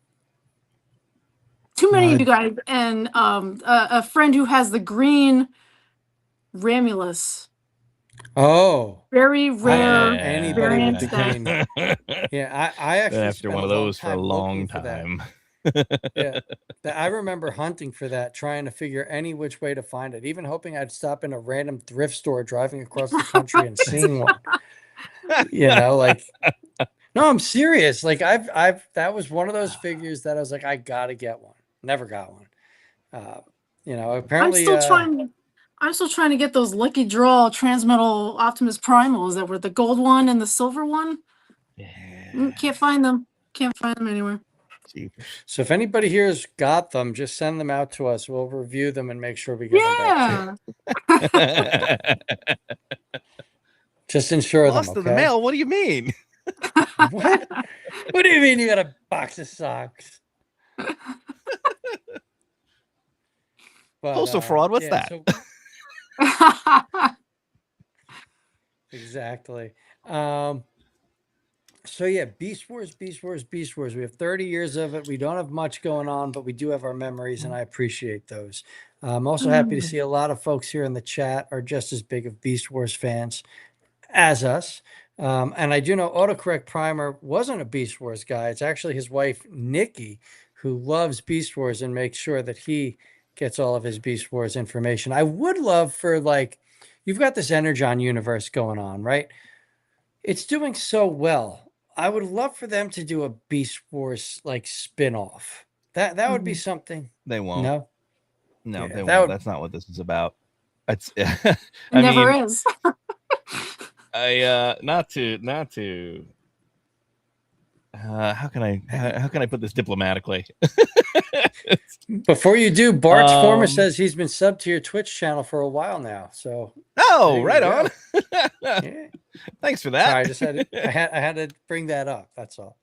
Too many of you guys, and a friend who has the green Ramulus. Oh, Very I don't rare. know anybody with the variant green. Yeah, I actually After spent one of those for a time long looking for that. time. Yeah, I remember hunting for that, trying to figure any which way to find it, even hoping I'd stop in a random thrift store driving across the country and seeing one. You know, like, no, I'm serious. Like that was one of those figures that I was like, I gotta get one. Never got one. You know, I'm apparently, still trying. I'm still trying to get those lucky draw Transmetal Optimus Primals that were the gold one and the silver one. Yeah. Can't find them. Can't find them anywhere. So if anybody here has got them, just send them out to us. We'll review them and make sure we get them back to you. Just ensure Lost them, in the okay? mail? What do you mean? What? What do you mean you got a box of socks? But, Postal fraud, what's that? Exactly. So yeah, Beast Wars. We have 30 years of it. We don't have much going on, but we do have our memories, and I appreciate those. I'm also happy to see a lot of folks here in the chat are just as big of Beast Wars fans as us. And I do know Autocorrect Primer wasn't a Beast Wars guy. It's actually his wife, Nikki, who loves Beast Wars and makes sure that he gets all of his Beast Wars information. I would love for, like, you've got this Energon universe going on, right? It's doing so well. I would love for them to do a Beast Wars like spin-off. That would be something. They won't. No, No, yeah, they won't. That's not what this is about. It's It I never mean, is. not to how can I put this diplomatically? Before you do, Bart's Former says he's been subbed to your Twitch channel for a while now. So right on. Yeah. Thanks for that. Sorry, I just I had to bring that up. That's all.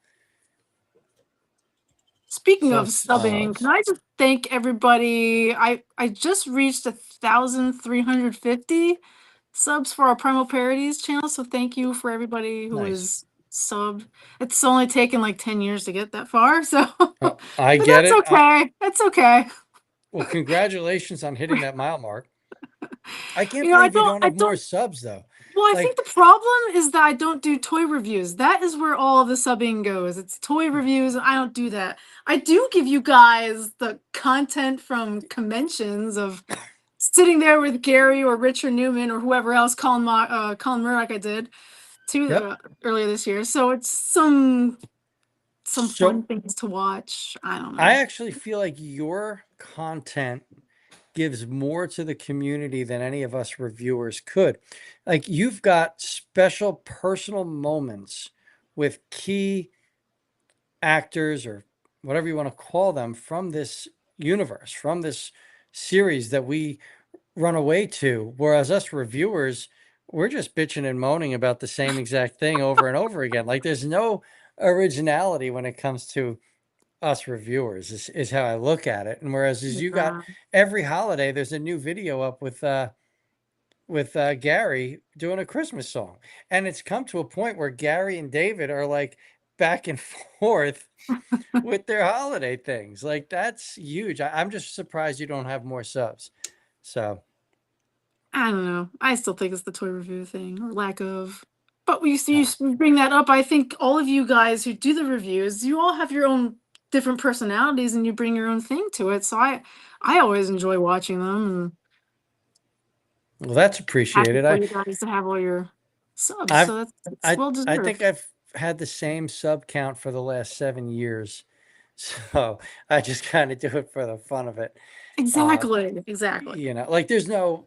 Speaking of subbing, can I just thank everybody? I just reached 1,350 subs for our Primal Parodies channel, so thank you for everybody who is subbed. It's only taken like 10 years to get that far, so I get it. Okay. That's okay. Well, congratulations on hitting that mile mark. I can't believe you don't have more subs though. Well, I think the problem is that I don't do toy reviews. That is where all the subbing goes. It's toy reviews, and I don't do that. I do give you guys the content from conventions of sitting there with Gary or Richard Newman or whoever else, Colin Murdoch I did too earlier this year. So it's some fun things to watch. I don't know. I actually feel like your content gives more to the community than any of us reviewers could. Like, you've got special personal moments with key actors or whatever you want to call them from this universe, from this series that we run away to. Whereas us reviewers, we're just bitching and moaning about the same exact thing over and over again. Like, there's no originality when it comes to us reviewers is how I look at it. And whereas you got every holiday, there's a new video up with Gary doing a Christmas song. And it's come to a point where Gary and David are like back and forth with their holiday things. Like, that's huge. I'm just surprised you don't have more subs. So I don't know. I still think it's the toy review thing or lack of. But you bring that up. I think all of you guys who do the reviews, you all have your own different personalities and you bring your own thing to it. So I always enjoy watching them. And well, that's appreciated. for you guys to have all your subs. So that's well deserved. I think I've had the same sub count for the last 7 years. So I just kind of do it for the fun of it. Exactly. You know, like, there's no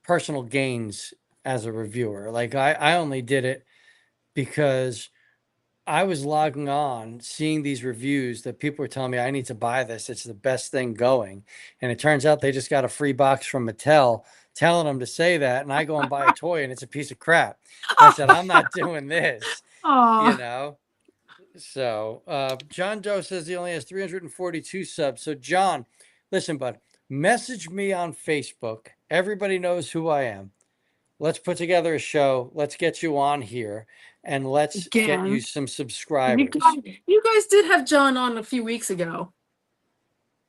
personal gains as a reviewer. Like, I only did it because I was logging on, seeing these reviews that people were telling me I need to buy this. It's the best thing going. And it turns out they just got a free box from Mattel telling them to say that. And I go and buy a toy and it's a piece of crap. I said, I'm not doing this, you know? So John Doe says he only has 342 subs. So John, listen, bud, message me on Facebook. Everybody knows who I am. Let's put together a show. Let's get you on here and let's get you some subscribers. You guys did have John on a few weeks ago.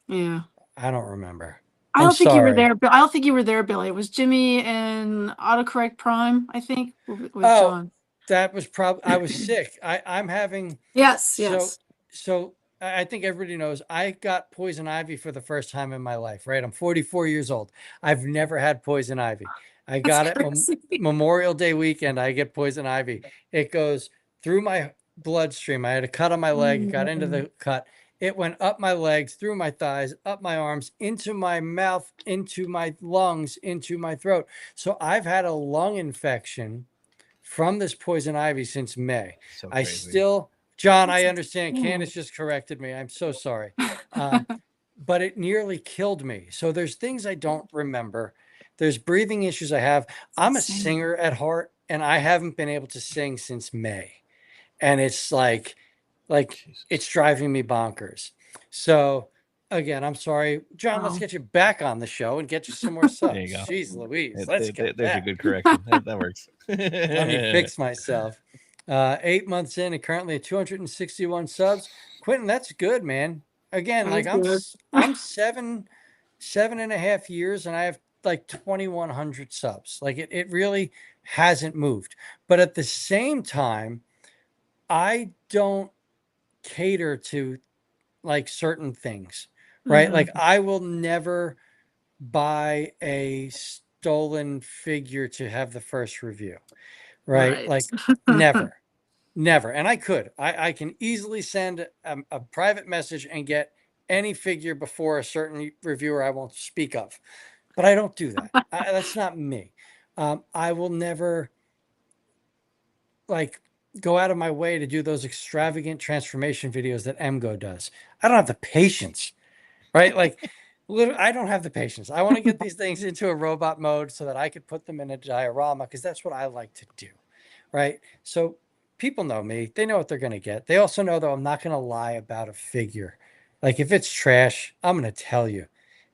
Yeah. I don't remember. I don't think you were there, but I don't think you were there, Billy. It was Jimmy and Autocorrect Prime, I think, with John. That was probably, I was sick. I'm having. Yes. So I think everybody knows I got poison ivy for the first time in my life, right? I'm 44 years old. I've never had poison ivy. I got it Memorial Day weekend. I get poison ivy. It goes through my bloodstream. I had a cut on my leg. It got into the cut. It went up my legs, through my thighs, up my arms, into my mouth, into my lungs, into my throat. So I've had a lung infection from this poison ivy since May. So I crazy. still, John, I understand. Candice just corrected me. I'm so sorry. But it nearly killed me. So there's things I don't remember. There's breathing issues I have. I'm a singer at heart, and I haven't been able to sing since May. And it's like Jesus. it's driving me bonkers. So again, I'm sorry. John, let's Wow. get you back on the show and get you some more subs. There you go. Jeez Louise. Let's get There's a that. good correction. That works. Let me fix myself. 8 months in and currently at 261 subs. Quentin, that's good, man. Again, That like is good. I'm 7.5 years and I have like 2,100 subs. Like it really hasn't moved. But at the same time, I don't cater to like certain things, right? Mhm. Like I will never buy a stolen figure to have the first review, right? Right. Like never. Never. And I could. I can easily send a private message and get any figure before a certain reviewer I won't speak of. But I don't do that. That's not me. I will never like go out of my way to do those extravagant transformation videos that MGO does. I don't have the patience, right? Like literally, I don't have the patience. I want to get these things into a robot mode so that I could put them in a diorama because that's what I like to do, right? So people know me. They know what they're going to get. They also know, though, I'm not going to lie about a figure. Like if it's trash, I'm going to tell you.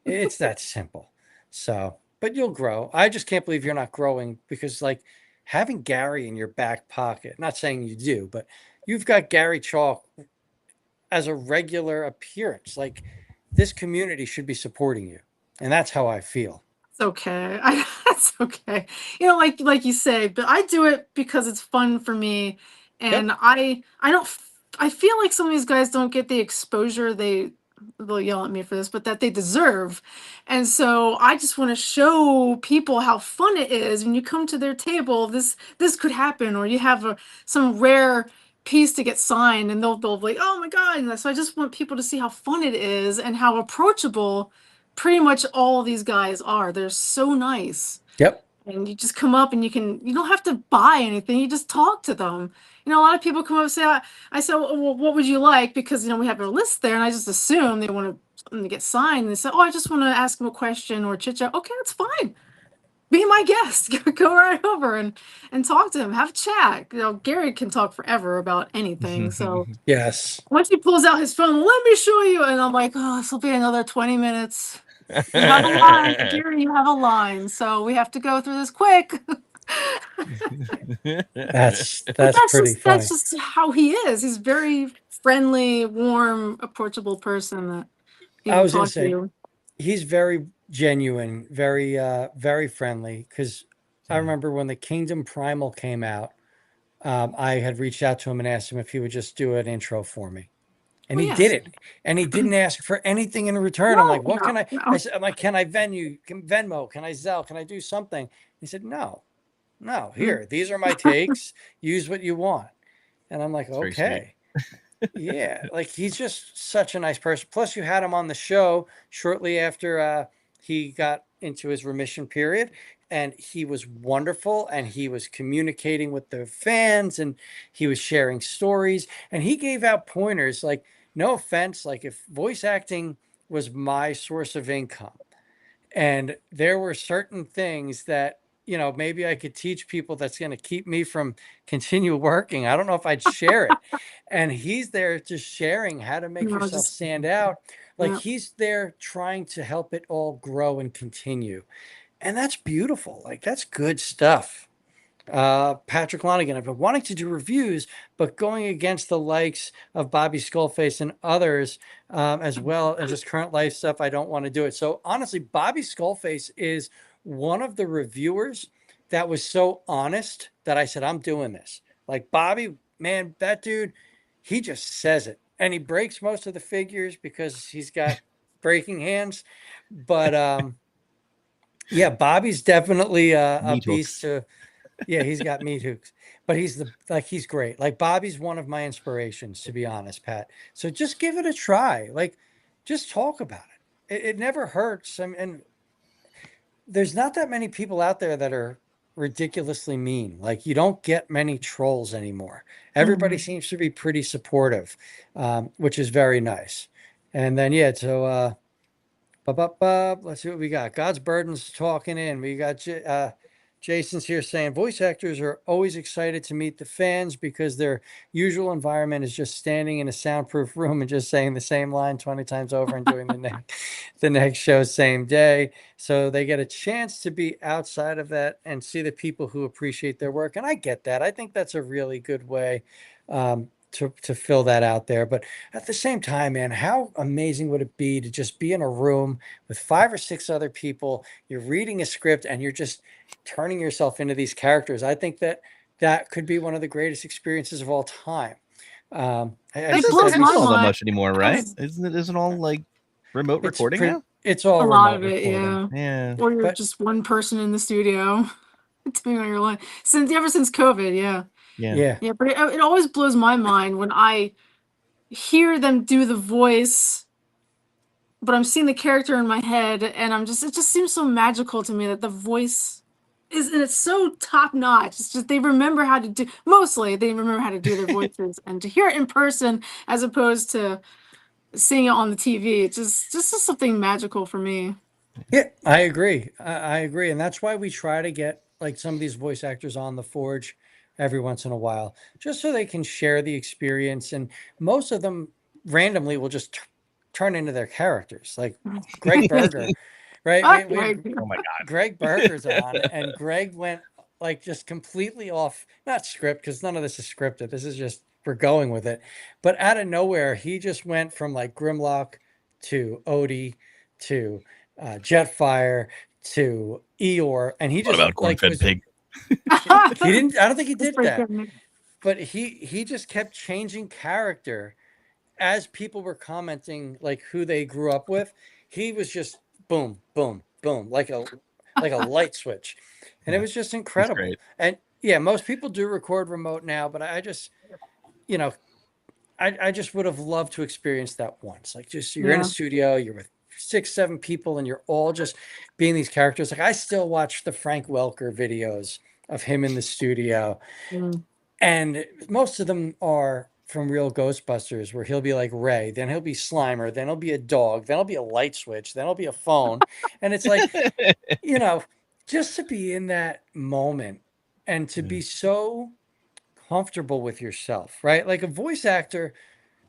It's that simple. So, but you'll grow. I just can't believe you're not growing because, like, having Gary in your back pocket, not saying you do, but you've got Gary Chalk as a regular appearance. Like, this community should be supporting you. And that's how I feel. It's okay. It's okay. You know, like you say, but I do it because it's fun for me, and Yep. I don't. I feel like some of these guys don't get the exposure they'll yell at me for this, but that they deserve, and so I just want to show people how fun it is when you come to their table. This could happen, or you have some rare piece to get signed, and they'll be like, oh my god! And so I just want people to see how fun it is and how approachable pretty much all of these guys are. They're so nice. Yep. And you just come up and you don't have to buy anything. You just talk to them. You know, a lot of people come up and say, I said, well, what would you like? Because, we have a list there and I just assume they want something to get signed. And they say, oh, I just want to ask them a question or chit chat. Okay, that's fine. Be my guest. Go right over and talk to him. Have a chat. Gary can talk forever about anything. So Yes. once he pulls out his phone, let me show you. And I'm like, oh, this will be another 20 minutes. You have a line, Gary, you have a line. So we have to go through this quick. That's But pretty funny. that's just how he is. He's very friendly, warm, approachable person that I people was going to talk to say, you. he's very genuine, very friendly. Because I remember when the Kingdom Primal came out, I had reached out to him and asked him if he would just do an intro for me. And he did Yes. it. And he didn't ask for anything in return. I'm like, what can I? No. I said, I'm like, can I Venmo? Can I Zelle? Can I do something? He said, no. Here, these are my takes. Use what you want. And I'm like, It's very okay. Yeah, like he's just such a nice person. Plus, you had him on the show shortly after he got into his remission period, and he was wonderful. And he was communicating with the fans, and he was sharing stories, and he gave out pointers. Like, no offense, like if voice acting was my source of income, and there were certain things that maybe I could teach people that's going to keep me from continue working. I don't know if I'd share it. And he's there just sharing how to make yourself Just stand out. Like yeah. he's there trying to help it all grow and continue. And that's beautiful. Like that's good stuff. Patrick Lonigan, I've been wanting to do reviews, but going against the likes of Bobby Skullface and others, as well as just current life stuff, I don't want to do it. So honestly, Bobby Skullface is one of the reviewers that was so honest that I said, I'm doing this. Like Bobby, man, that dude, he just says it. And he breaks most of the figures because he's got breaking hands. But yeah, Bobby's definitely a Meat beast hooks. to. Yeah, he's got meat hooks. but he's great. Like Bobby's one of my inspirations, to be honest, Pat. So just give it a try. Like, just talk about it. It never hurts. And there's not that many people out there that are ridiculously mean. Like, you don't get many trolls anymore. Everybody seems to be pretty supportive, which is very nice. And then yeah, so let's see what we got. God's Burden's talking in. We got Jason's here saying voice actors are always excited to meet the fans because their usual environment is just standing in a soundproof room and just saying the same line 20 times over and doing the next show same day. So they get a chance to be outside of that and see the people who appreciate their work. And I get that. I think that's a really good way to fill that out there. But at the same time, man, how amazing would it be to just be in a room with 5 or 6 other people? You're reading a script and you're just turning yourself into these characters. I think that could be one of the greatest experiences of all time. I It see blows that. my Not that mind much anymore, right? because Isn't all like remote recording now? It's all a lot remote of it, recording. Yeah. or you're But just one person in the studio, depending on your line. Ever since COVID, yeah. Yeah. yeah, Yeah, but it always blows my mind when I hear them do the voice, but I'm seeing the character in my head, and it just seems so magical to me that the voice is, and it's so top notch. It's just they remember how to do, mostly they remember how to do their voices, and to hear it in person as opposed to seeing it on the TV, it's just is something magical for me. yeah, I agree. I agree. And that's why we try to get like some of these voice actors on the Forge every once in a while, just so they can share the experience. And most of them randomly will just turn into their characters. Like Greg Berger, right? We had Right. Oh my god. Greg Berger's on, and Greg went like just completely off, not script, because none of this is scripted. This is just, we're going with it. But out of nowhere, he just went from like Grimlock to Odie to Jetfire to Eeyore, and he What just about like corn-fed pig? he didn't. I don't think he That's did pretty that, good. but he just kept changing character as people were commenting like who they grew up with. He was just boom, boom, boom, like a light switch, and it Yeah, was just he's incredible. great. And yeah, most people do record remote now, but I just, you know, I just would have loved to experience that once. Like, just you're in a Yeah. studio, you're with 6, 7 people, and you're all just being these characters. Like, I still watch the Frank Welker videos of him in the studio, Mm. and most of them are from real Ghostbusters, where he'll be like Ray, then he'll be Slimer, then he'll be a dog, then he'll be a light switch, then he'll be a phone. And it's like, you know, just to be in that moment and to be so comfortable with yourself, right? Like a voice actor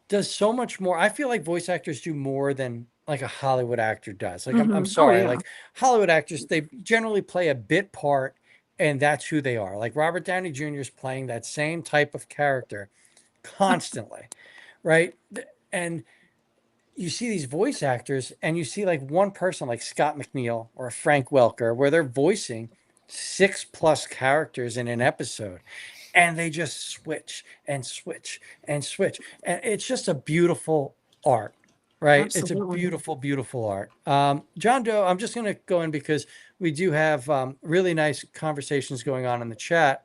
does so much more. I feel like voice actors do more than like a Hollywood actor does. Like I'm Oh sorry, yeah. like Hollywood actors, they generally play a bit part and that's who they are. Like Robert Downey Jr. is playing that same type of character constantly, right? And you see these voice actors and you see like one person like Scott McNeil or Frank Welker where they're voicing 6+ characters in an episode and they just switch and switch and switch. And it's just a beautiful art, right? It's a Absolutely. beautiful, beautiful art. John Doe, I'm just going to go in because we do have really nice conversations going on in the chat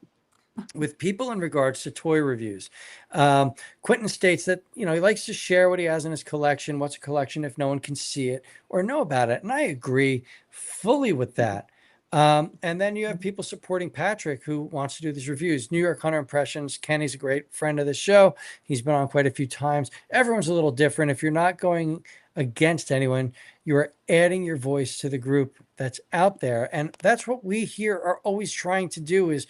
with people in regards to toy reviews. Quentin states that, you know, he likes to share what he has in his collection. What's a collection if no one can see it or know about it? And I agree fully with that. And then you have people supporting Patrick who wants to do these reviews. New York Hunter Impressions. Kenny's a great friend of the show. He's been on quite a few times. Everyone's a little different. If you're not going against anyone, you are adding your voice to the group that's out there. And that's what we here are always trying to do is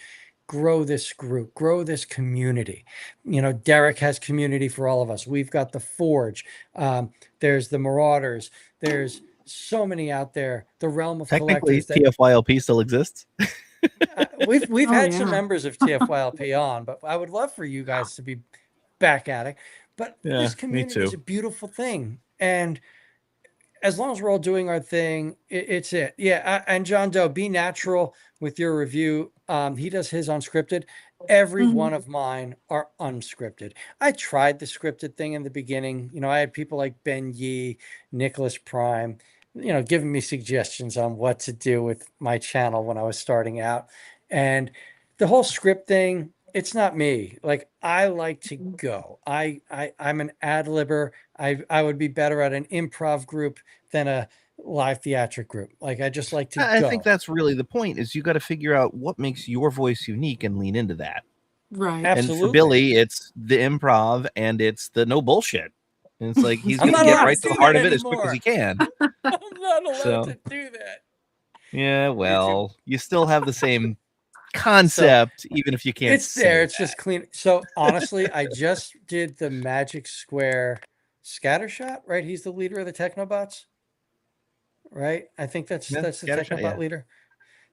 grow this group, grow this community. You know, Derek has community for all of us. We've got the Forge. There's the Marauders. There's so many out there. The Realm of Technically, Collectors that TFYLP still exists. we've Oh had some yeah. members of TFYLP on, but I would love for you guys to be back at it. But Yeah, this me community is too. a beautiful thing. And as long as we're all doing our thing, it's it. Yeah. And John Doe, be natural with your review. He does his unscripted. Every one of mine are unscripted. I tried the scripted thing in the beginning. You know, I had people like Ben Yee, Nicholas Prime, you know, giving me suggestions on what to do with my channel when I was starting out. And the whole script thing, it's not me. Like I like to go. I'm an ad libber. I would be better at an improv group than a live theatric group. Like I just like to I think go. that's really the point. Is you got to figure out what makes your voice unique and lean into that. Right. And for Absolutely. Billy, it's the improv and it's the no bullshit. And it's like he's I'm going to not get allowed to right to the do heart that of it as quick as anymore. he can. I'm not allowed So to do that. yeah, Way too. well, you still have the same So concept, even if you can't it's there. say It's just clean. So honestly, I just did the Magic Square Scattershot. Right? He's the leader of the Technobots. Right? I think that's that. that's the Yeah, scattershot. Technobot Yeah, leader.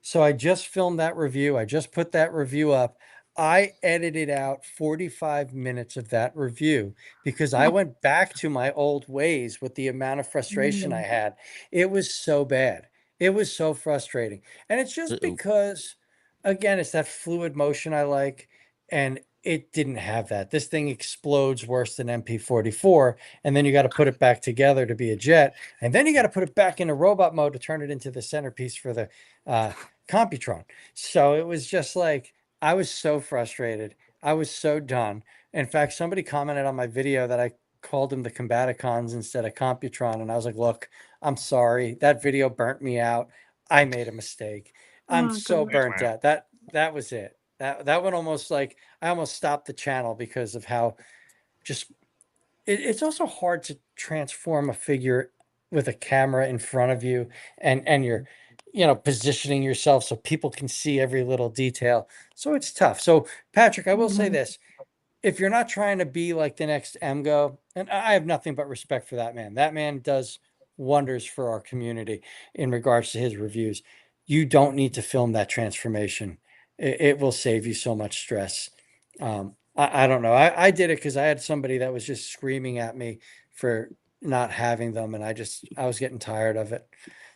So I just filmed that review. I just put that review up. I edited out 45 minutes of that review because I Oh. went back to my old ways with the amount of frustration I Mm. had. It was so bad. It was so frustrating. And it's just uh-oh. because, again, it's that fluid motion I like. And it didn't have that. This thing explodes worse than MP44. And then you got to put it back together to be a jet. And then you got to put it back into robot mode to turn it into the centerpiece for the Computron. So it was just like I was so frustrated. I was so done. In fact, somebody commented on my video that I called them the Combaticons instead of Computron, and I was like, "Look, I'm sorry. That video burnt me out. I made a mistake. I'm Oh so goodness. burnt out. That was it. That one almost like I almost stopped the channel because of how just it's also hard to transform a figure with a camera in front of you and you're positioning yourself so people can see every little detail, so it's tough. So Patrick, I will say Mhm. this: if you're not trying to be like the next Emgo, and I have nothing but respect for that man. That man does wonders for our community in regards to his reviews. You don't need to film that transformation. It will save you so much stress. I don't know. I did it because I had somebody that was just screaming at me for not having them, and I was getting tired of it.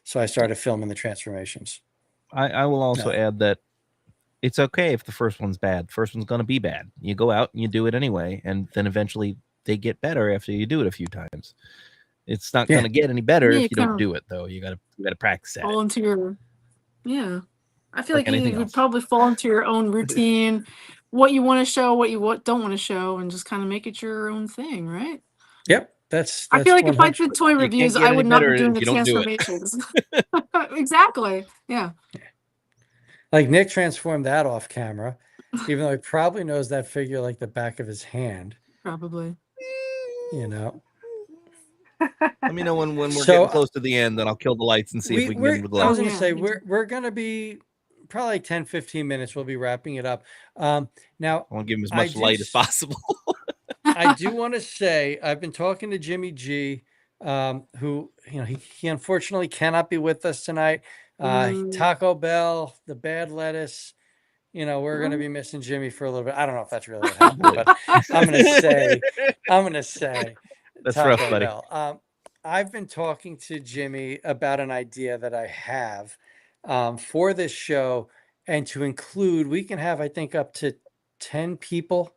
So I started filming the transformations. I will also No. add that it's okay if the first one's bad. First one's going to be bad. You go out and you do it anyway, and then eventually they get better after you do it a few times. It's not going Yeah. to get any better Yeah, if you you kind don't of do it, though. You got to practice at it, fall into your yeah. I feel like like you anything would else. probably fall into your own routine, what you want to show, what don't want to show, and just kind of make it your own thing, right? Yep. That's I feel that's like if I did 100. toy You can't reviews, get I any would not be better doing if the you don't do it. transformations. Exactly. Yeah, Like Nick transformed that off camera, even though he probably knows that figure like the back of his hand, probably. you know. Let me know when we're So getting close to the end, and I'll kill the lights and see if we can get them to I glow. was Oh gonna yeah. say we're gonna be probably 10-15 minutes. We'll be wrapping it up. Now I want to give them as I much did light as possible. I do want to say I've been talking to Jimmy G, who he unfortunately cannot be with us tonight. Mm. Taco Bell, the bad lettuce. We're going to Oh. be missing Jimmy for a little bit. I don't know if that's really what happened, Boy, but I'm going to say, I'm going to say that's rough, Taco buddy. Bell. I've been talking to Jimmy about an idea that I have for this show, and to include, we can have, I think, up to 10 people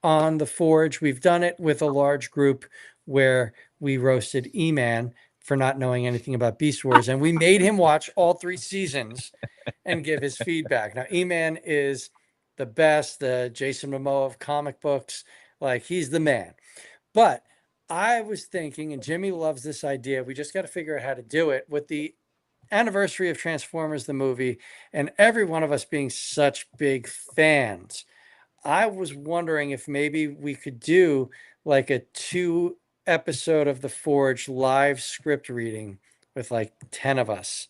on the forge. We've done it with a large group where we roasted E-Man for not knowing anything about Beast Wars, and we made him watch all 3 seasons and give his feedback. Now, E-Man is the best, the Jason Momoa of comic books. Like, he's the man. But I was thinking, and Jimmy loves this idea, we just got to figure out how to do it with the anniversary of Transformers the movie, and every one of us being such big fans. I was wondering if maybe we could do like a 2 episode of The Forge live script reading with like 10 of us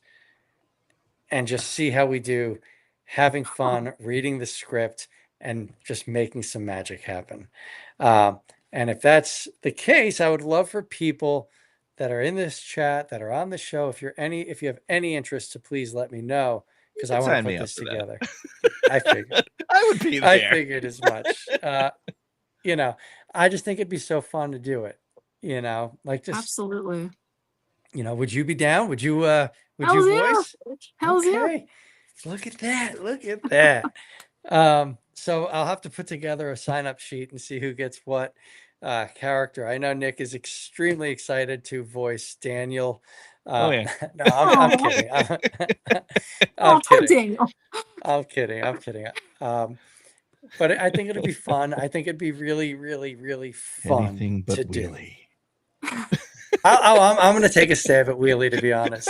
and just see how we do, having fun, reading the script, and just making some magic happen. And if that's the case, I would love for people that are in this chat, that are on the show, if you have any interest, to please let me know, You because can I want to sign me put up this for that. together. I figured. I would be I there. figured as much. You know, I just think it'd be so fun to do it. Like just, Absolutely. would you be down? Would you Hell's yeah. voice? Hell's yeah. Okay. Look at that. Look at that. So I'll have to put together a sign-up sheet and see who gets what character. I know Nick is extremely excited to voice Daniel. Oh yeah. No, I'm Oh, kidding. I'm oh, poor kidding. Daniel. I'm kidding. I'm kidding. Um, but I think it'll be fun. I think it'd be really, really, really fun Anything but to do. Wheelie. I'm going to take a stab at Wheelie, to be honest.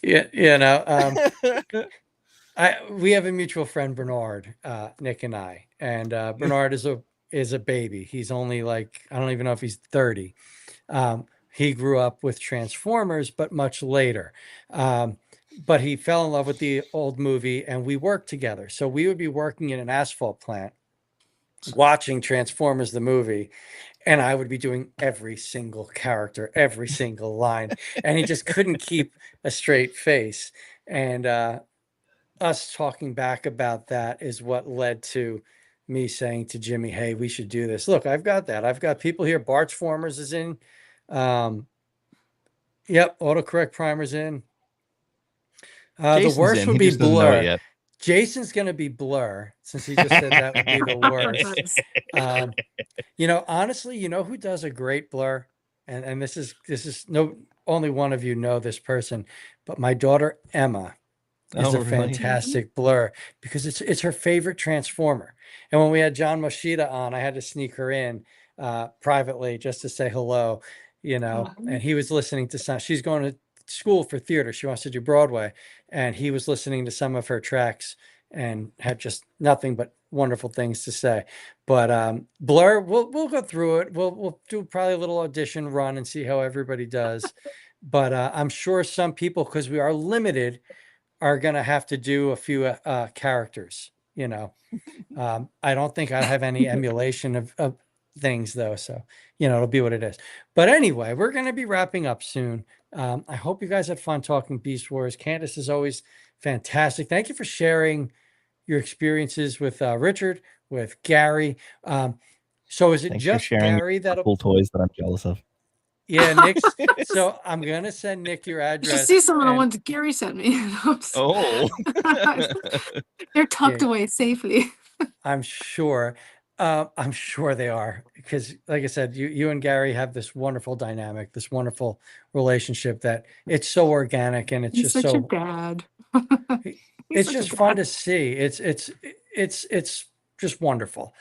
Yeah, we have a mutual friend, Bernard, Nick and I, and Bernard is a baby. He's only like, I don't even know if he's 30. He grew up with Transformers, but much later. But he fell in love with the old movie, and we worked together. So we would be working in an asphalt plant, watching Transformers the movie, and I would be doing every single character, every single line, and he just couldn't keep a straight face. And us talking back about that is what led to me saying to Jimmy, "Hey, we should do this. Look, I've got that. I've got people here. Barchformers is in. Yep, autocorrect primer's in. The Jason's worst in. would He be just doesn't know it Blur. yet. Jason's going to be Blur, since he just said that would be the worst. Honestly, who does a great Blur? And this is no, only one of you know this person, but my daughter Emma is Oh, a really? fantastic Blur, because it's her favorite Transformer. And when we had John Moshida on, I had to sneak her in privately just to say hello, and he was listening to some, she's going to school for theater. She wants to do Broadway, and he was listening to some of her tracks and had just nothing but wonderful things to say. But Blur, we'll go through it. We'll do probably a little audition run and see how everybody does. But I'm sure some people, because we are limited, are going to have to do a few characters. I don't think I have any emulation of things, though, so it'll be what it is. But anyway, we're going to be wrapping up soon. I hope you guys had fun talking Beast Wars. Candice is always fantastic. Thank you for sharing your experiences with Richard, with Gary. So is it Thanks for just sharing Gary your cool toys that I'm jealous of. Yeah, Nick's. So I'm gonna send Nick your You address. should see some of the ones Gary sent me. Oh. They're tucked away safely. I'm sure. I'm sure they are, because, like I said, you and Gary have this wonderful dynamic, this wonderful relationship that it's so organic, and it's He's just such a so dad. it's just fun to see. It's just wonderful.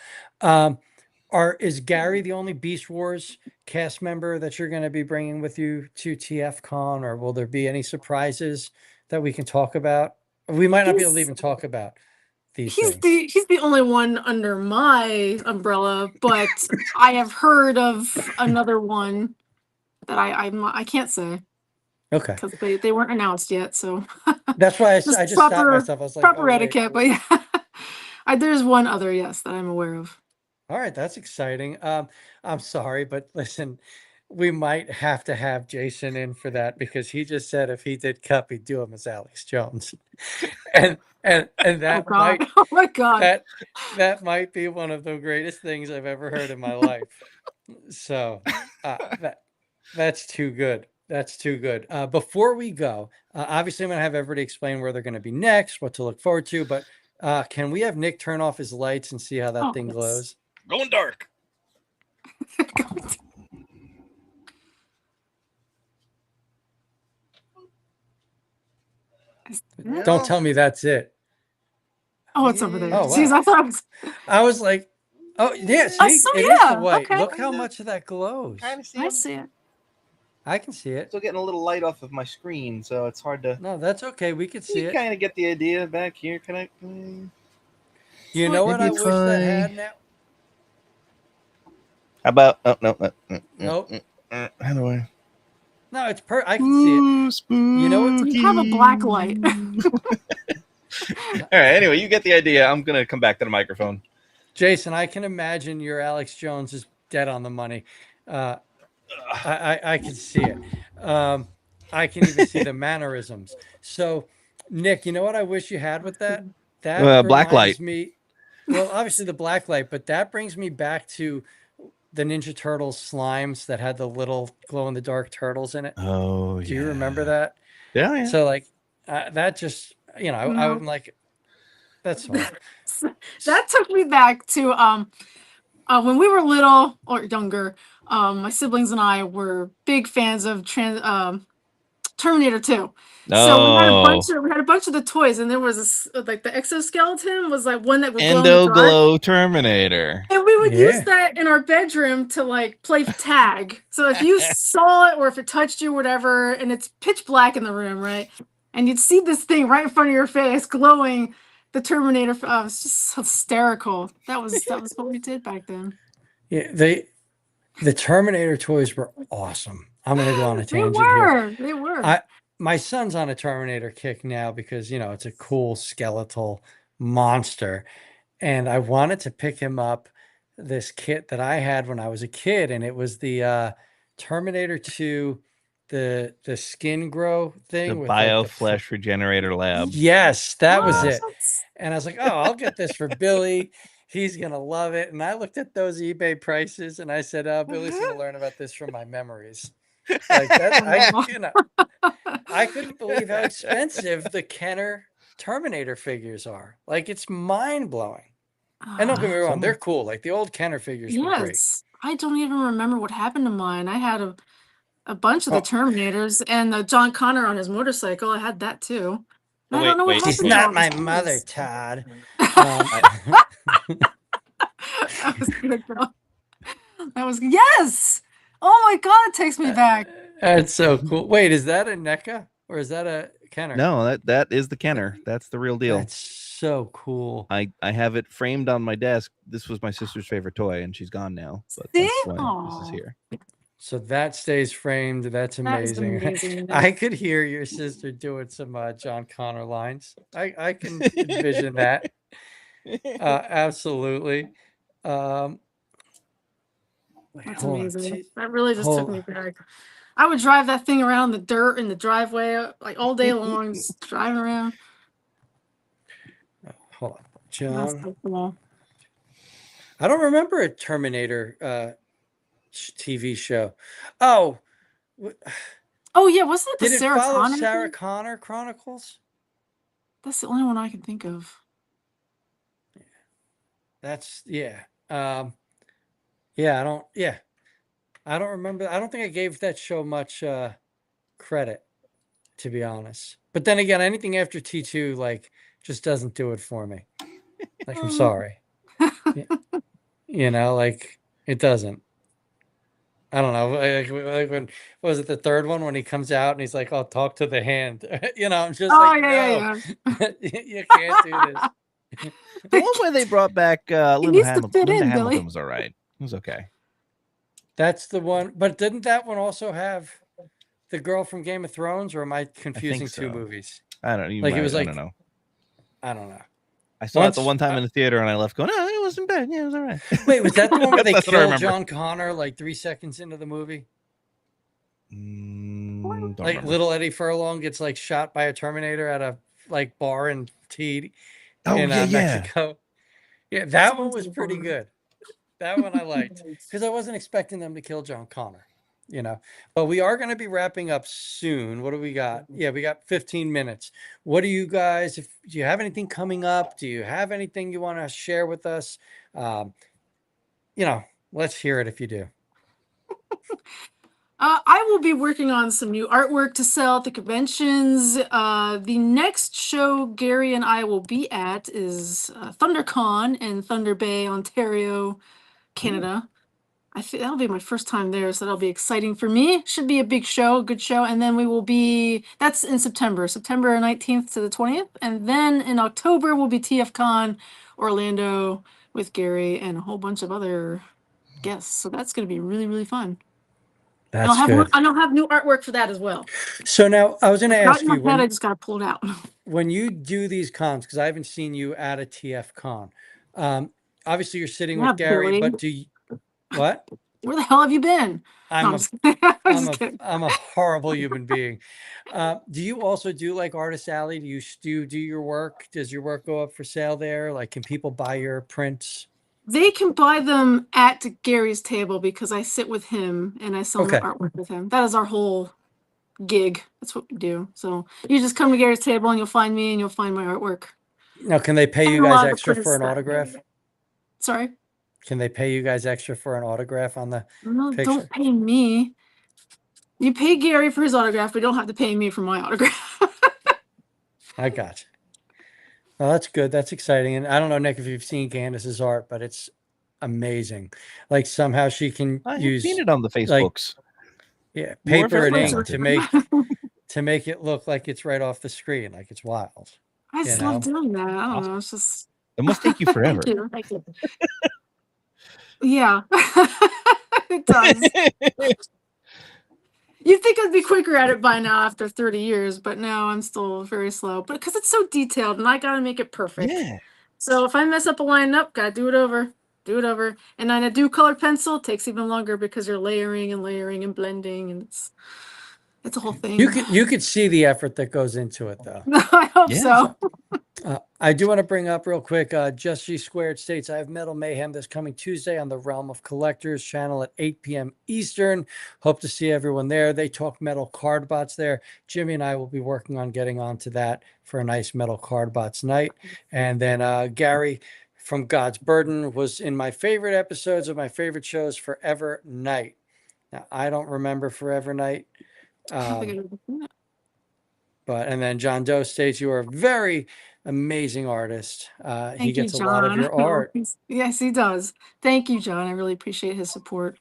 Is Gary the only Beast Wars cast member that you're going to be bringing with you to TF Con, or will there be any surprises that we can talk about? We might not be able to even talk about these things. He's the only one under my umbrella, but I have heard of another one that I can't say. Okay, because they weren't announced yet. So that's why I just stopped myself. I was like, proper etiquette, but yeah, there's one other, yes, that I'm aware of. All right, that's exciting. I'm sorry, but listen, we might have to have Jason in for that, because he just said if he did Cup, he'd do him as Alex Jones, and that oh my god, that might be one of the greatest things I've ever heard in my life. So that's too good. That's too good. Before we go, obviously I'm going to have everybody explain where they're going to be next, what to look forward to, but can we have Nick turn off his lights and see how that thing glows? Going dark. Don't tell me that's it. Oh, it's over there. Oh, Jeez, wow. I was like, oh yeah, see, it is the white. Okay. Look how much of that glows. I see it. I can see it. Still getting a little light off of my screen, so it's hard to. No, that's okay. We can see it. You kind of get the idea back here. Can I? You know what I wish that had now? How about? Oh no. Nope. How do I? No, it's I can see it. Spooky. You know what? You have a black light. All right. Anyway, you get the idea. I'm gonna come back to the microphone. Jason, I can imagine your Alex Jones is dead on the money. I can see it. I can even see the mannerisms. So, Nick, you know what I wish you had with that? That black light. Well, obviously the black light, but that brings me back to the Ninja Turtles slimes that had the little glow in the dark turtles in it. Oh, yeah. Do you remember that? Yeah. So like that just, I would like, that's all. That took me back to when we were little or younger. My siblings and I were big fans of Terminator 2. Oh, So we had a bunch of the toys, and there was this, like the exoskeleton was like one that would glow in the Endo dark. Glow Terminator. And we would use Yeah. that in our bedroom to like play tag. So if you saw it or if it touched you, whatever, and it's pitch black in the room, right? And you'd see this thing right in front of your face glowing, the Terminator. Oh, it's just hysterical. That was what we did back then. Yeah, the Terminator toys were awesome. I'm gonna go on a tangent here. They were. My son's on a Terminator kick now because it's a cool skeletal monster, and I wanted to pick him up this kit that I had when I was a kid, and it was the Terminator 2, the skin grow thing The with like the BioFlesh Regenerator Lab. Yes, that was it. What? And I was like, oh, I'll get this for Billy. He's gonna love it. And I looked at those eBay prices and I said, oh, Billy's gonna learn about this from my memories. Like that, I couldn't believe how expensive the Kenner Terminator figures are. Like it's mind blowing. And don't get me wrong, they're cool. Like the old Kenner figures were great. Yes. I don't even remember what happened to mine. I had a bunch of the Terminators and the John Connor on his motorcycle. I had that too. Oh, I don't know what wait, happened She's to not all my these mother, toys. Todd. That was good, though. That was yes. Oh my god, it takes me back. That's so cool. Wait, is that a NECA or is that a Kenner? No, that is the Kenner. That's the real deal. That's so cool. I have it framed on my desk. This was my sister's favorite toy, and she's gone now. But See? that's why this is Aw. here. So that stays framed. That's That is amazing. amazing. I could hear your sister doing some John Connor lines. I can envision that. Absolutely. Wait, That's hold on. amazing. That really just took Hold- me back. I would drive that thing around the dirt in the driveway like all day long, just driving around. Hold on. That's John. so cool. I don't remember a Terminator TV show. Oh, Oh yeah, wasn't it the did it Sarah follow Connor Sarah thing? Connor Chronicles? That's the only one I can think of. That's yeah. Yeah, I don't remember. I don't think I gave that show much credit, to be honest. But then again, anything after T2 like just doesn't do it for me. Like I'm sorry. Like it doesn't. I don't know. Like when was it the third one when he comes out and he's like, "I'll talk to the hand." I'm just Oh like, yeah, no, you can't do this. The one where they brought back Linda needs to Hamilton. fit Linda in, Hamilton Billy. was all right. It was okay. That's the one. But didn't that one also have the girl from Game of Thrones, or am I confusing two so. movies? I don't. Like it was like I don't know. I don't know. I saw it the one time in the theater, and I left going, "Oh, it wasn't bad. Yeah, it was all right." Wait, was that the one where they That's what I killed remember. John Connor like 3 seconds into the movie? Don't Like remember. little Eddie Furlong gets like shot by a Terminator at a like bar in Oh, in yeah. Mexico. Yeah, that one Sounds was like pretty fun. good. That one I liked because I wasn't expecting them to kill John Connor. But we are going to be wrapping up soon. What do we got? Yeah, we got 15 minutes. What do you guys, do you have anything coming up? Do you have anything you want to share with us? Let's hear it if you do. I will be working on some new artwork to sell at the conventions. The next show Gary and I will be at is ThunderCon in Thunder Bay, Ontario, Canada. I think that'll be my first time there, so that'll be exciting for me. Should be a big show, good show. And then that's in September 19th to the 20th. And then in October will be TFCon Orlando with Gary and a whole bunch of other guests. So that's going to be really, really fun. That's and I'll have new artwork for that as well. So now I was going to ask you, I just got to pull it out. When you do these cons, because I haven't seen you at a TF con, obviously you're sitting with Gary, Billy. but do you, what? Where the hell have you been? I'm a horrible human being. Do you also do like Artist Alley? Do you do your work? Does your work go up for sale there? Like, can people buy your prints? They can buy them at Gary's table because I sit with him and I sell my artwork with him. That is our whole gig. That's what we do. So you just come to Gary's table and you'll find me and you'll find my artwork. Now, can they pay you guys extra for an autograph? Sorry? Can they pay you guys extra for an autograph on the picture? Don't pay me. You pay Gary for his autograph, but you don't have to pay me for my autograph. I got you. Well, that's good. That's exciting. And I don't know, Nick, if you've seen Candace's art, but it's amazing. Like somehow she can I have seen use it on the like Facebooks. yeah, You are paper very and ink talented. to make it look like it's right off the screen, like it's wild. I You just know? love doing that. I don't Awesome. know. It's just. It must take you forever. Thank you. Thank you. Yeah, it does. You'd think I'd be quicker at it by now after 30 years, but no, I'm still very slow. But because it's so detailed and I gotta make it perfect. Yeah. So if I mess up a line up, gotta do it over. Do it over. And then I do colored pencil, it takes even longer because you're layering and blending, and it's a whole thing. You could see the effort that goes into it, though. I hope Yeah. so. I do want to bring up real quick, Just G Squared states, I have Metal Mayhem this coming Tuesday on the Realm of Collectors channel at 8 p.m. Eastern. Hope to see everyone there. They talk metal card bots there. Jimmy and I will be working on getting onto that for a nice metal card bots night. And then Gary from God's Burden was in my favorite episodes of my favorite shows, Forever Night. Now, I don't remember Forever Night. I don't think I've ever seen it. But and then John Doe states you are a very amazing artist. He Thank you, gets a lot of John. your art. Yes, he does. Thank you, John. I really appreciate his support.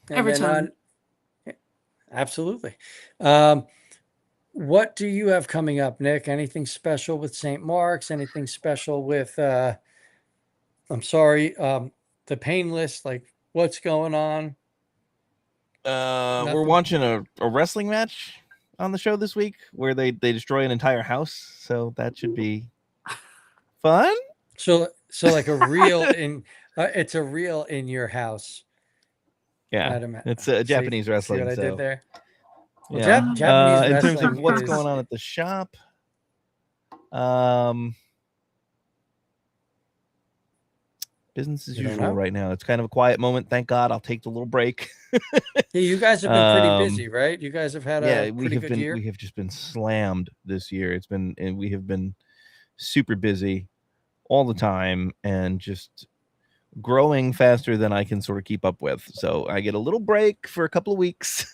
And Every then, time. Absolutely. What do you have coming up, Nick? Anything special with St. Mark's? Anything special with I'm sorry, the pain list? Like what's going on? We're Nothing? watching a wrestling match on the show this week where they destroy an entire house, so that should be fun. So like a real in it's a real in your house. Yeah, it's a Japanese wrestling. See what I so, did there? Well, yeah. Japanese in terms of wrestling what's is- going on at the shop, business as You don't usual know? right now. It's kind of a quiet moment. Thank God. I'll take the little break. Yeah, you guys have been pretty busy, right? You guys have had a pretty good year. We have just been slammed this year. And we have been super busy all the time and just growing faster than I can sort of keep up with. So I get a little break for a couple of weeks.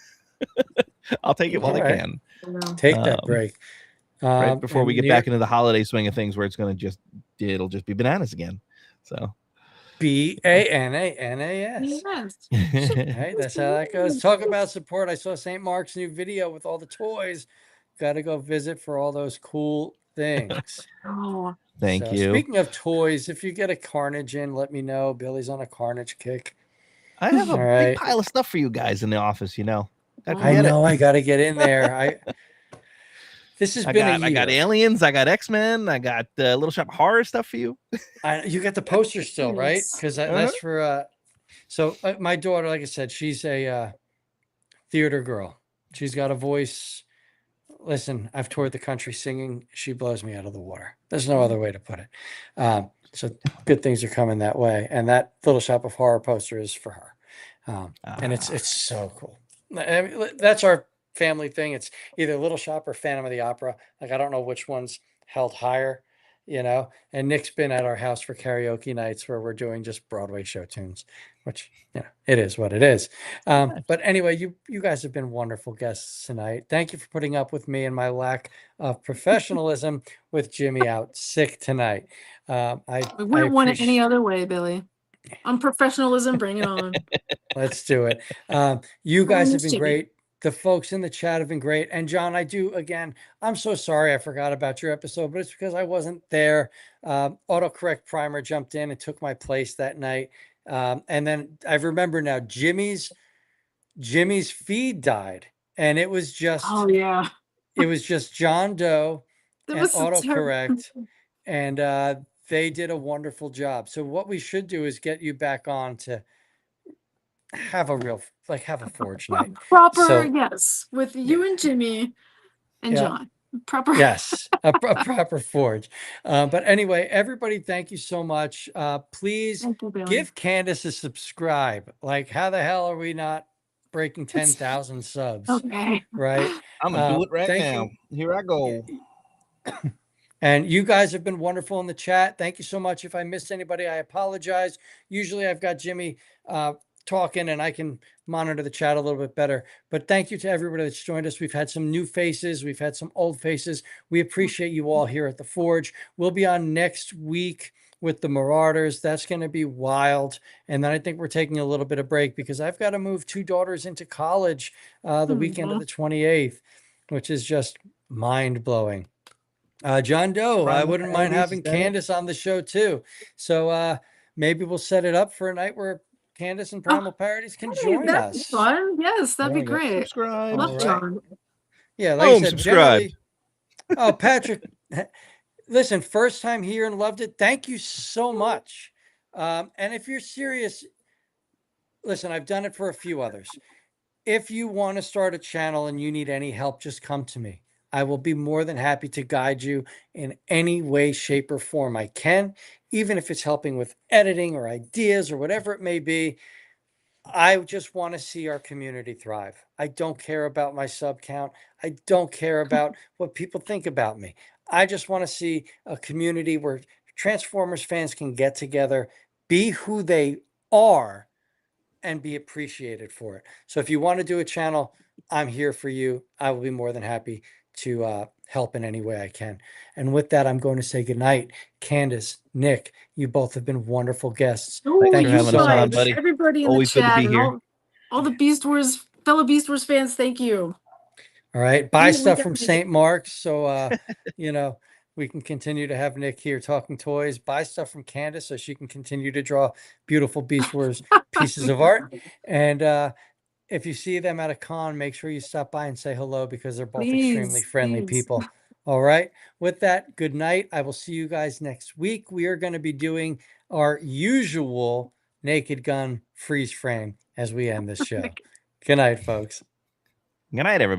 I'll take it while I can. Take that break. Right before we get near back into the holiday swing of things where it'll just be bananas again. So BANANAS. Yes. Hey, that's how that goes. Talk about support. I saw St. Mark's new video with all the toys. Got to go visit for all those cool things. Oh, Thank you. Speaking of toys, if you get a Carnage in, let me know. Billy's on a Carnage kick. I have a All right. big pile of stuff for you guys in the office, you know. I know. I got to get in there. This has been a year. I got Aliens. I got X-Men. I got Little Shop of Horror stuff for you. You got the poster still, right? Yes. Because that's for. So my daughter, like I said, she's a theater girl. She's got a voice. Listen, I've toured the country singing. She blows me out of the water. There's no other way to put it. So good things are coming that way. And that Little Shop of Horror poster is for her. And it's so cool. I mean, that's our family thing. It's either Little Shop or Phantom of the Opera. Like I don't know which one's held higher, you know. And Nick's been at our house for karaoke nights where we're doing just Broadway show tunes, which it is what it is. But anyway, you guys have been wonderful guests tonight. Thank you for putting up with me and my lack of professionalism with Jimmy out sick tonight. we wouldn't want it any other way, Billy. Unprofessionalism, bring it on. Let's do it. You guys have been great. The folks in the chat have been great. And John, I'm so sorry I forgot about your episode, but it's because I wasn't there. Autocorrect Primer jumped in and took my place that night. And then I remember now Jimmy's feed died. And it was just it was just John Doe and Autocorrect. And they did a wonderful job. So what we should do is get you back on to have a Forge night. Yes, with you and Jimmy and John. Proper. Yes, a proper Forge. But anyway, everybody, thank you so much. Please give Candice a subscribe. Like, how the hell are we not breaking 10,000 subs? Okay. Right? I'm going to do it right now. Here I go. And you guys have been wonderful in the chat. Thank you so much. If I missed anybody, I apologize. Usually I've got Jimmy talking and I can monitor the chat a little bit better. But thank you to everybody that's joined us. We've had some new faces. We've had some old faces. We appreciate you all here at the Forge. We'll be on next week with the Marauders. That's going to be wild. And then I think we're taking a little bit of break because I've got to move 2 daughters into college the weekend of the 28th, which is just mind blowing. John Doe, I Primal wouldn't mind Parodies, having is that it? Candice on the show too. So maybe we'll set it up for a night where Candice and Primal Parodies can Hey, join that'd be us. fun. Yes, that'd There be we go. great. Subscribe. Love All right. John. Yeah, like I Boom, said, subscribe. generally. Oh, Patrick, listen, first time here and loved it. Thank you so much. And if you're serious, listen, I've done it for a few others. If you want to start a channel and you need any help, just come to me. I will be more than happy to guide you in any way, shape, or form I can, even if it's helping with editing or ideas or whatever it may be. I just want to see our community thrive. I don't care about my sub count. I don't care about what people think about me. I just want to see a community where Transformers fans can get together, be who they are, and be appreciated for it. So if you want to do a channel, I'm here for you. I will be more than happy to help in any way I can. And with that, I'm going to say goodnight. Candice, Nick, you both have been wonderful guests. Oh, Thanks Thank for you having so us on, much. buddy. Everybody in Always the good to chat be and here. all the Beast Wars, fellow Beast Wars fans, thank you. All right. Buy We stuff got from it. St. Mark's so you know, we can continue to have Nick here talking toys. Buy stuff from Candace so she can continue to draw beautiful Beast Wars pieces of art. And if you see them at a con, make sure you stop by and say hello because they're both extremely Please, friendly please. people. All right. With that, good night. I will see you guys next week. We are going to be doing our usual Naked Gun freeze frame as we end this show. Good night, folks. Good night, everybody.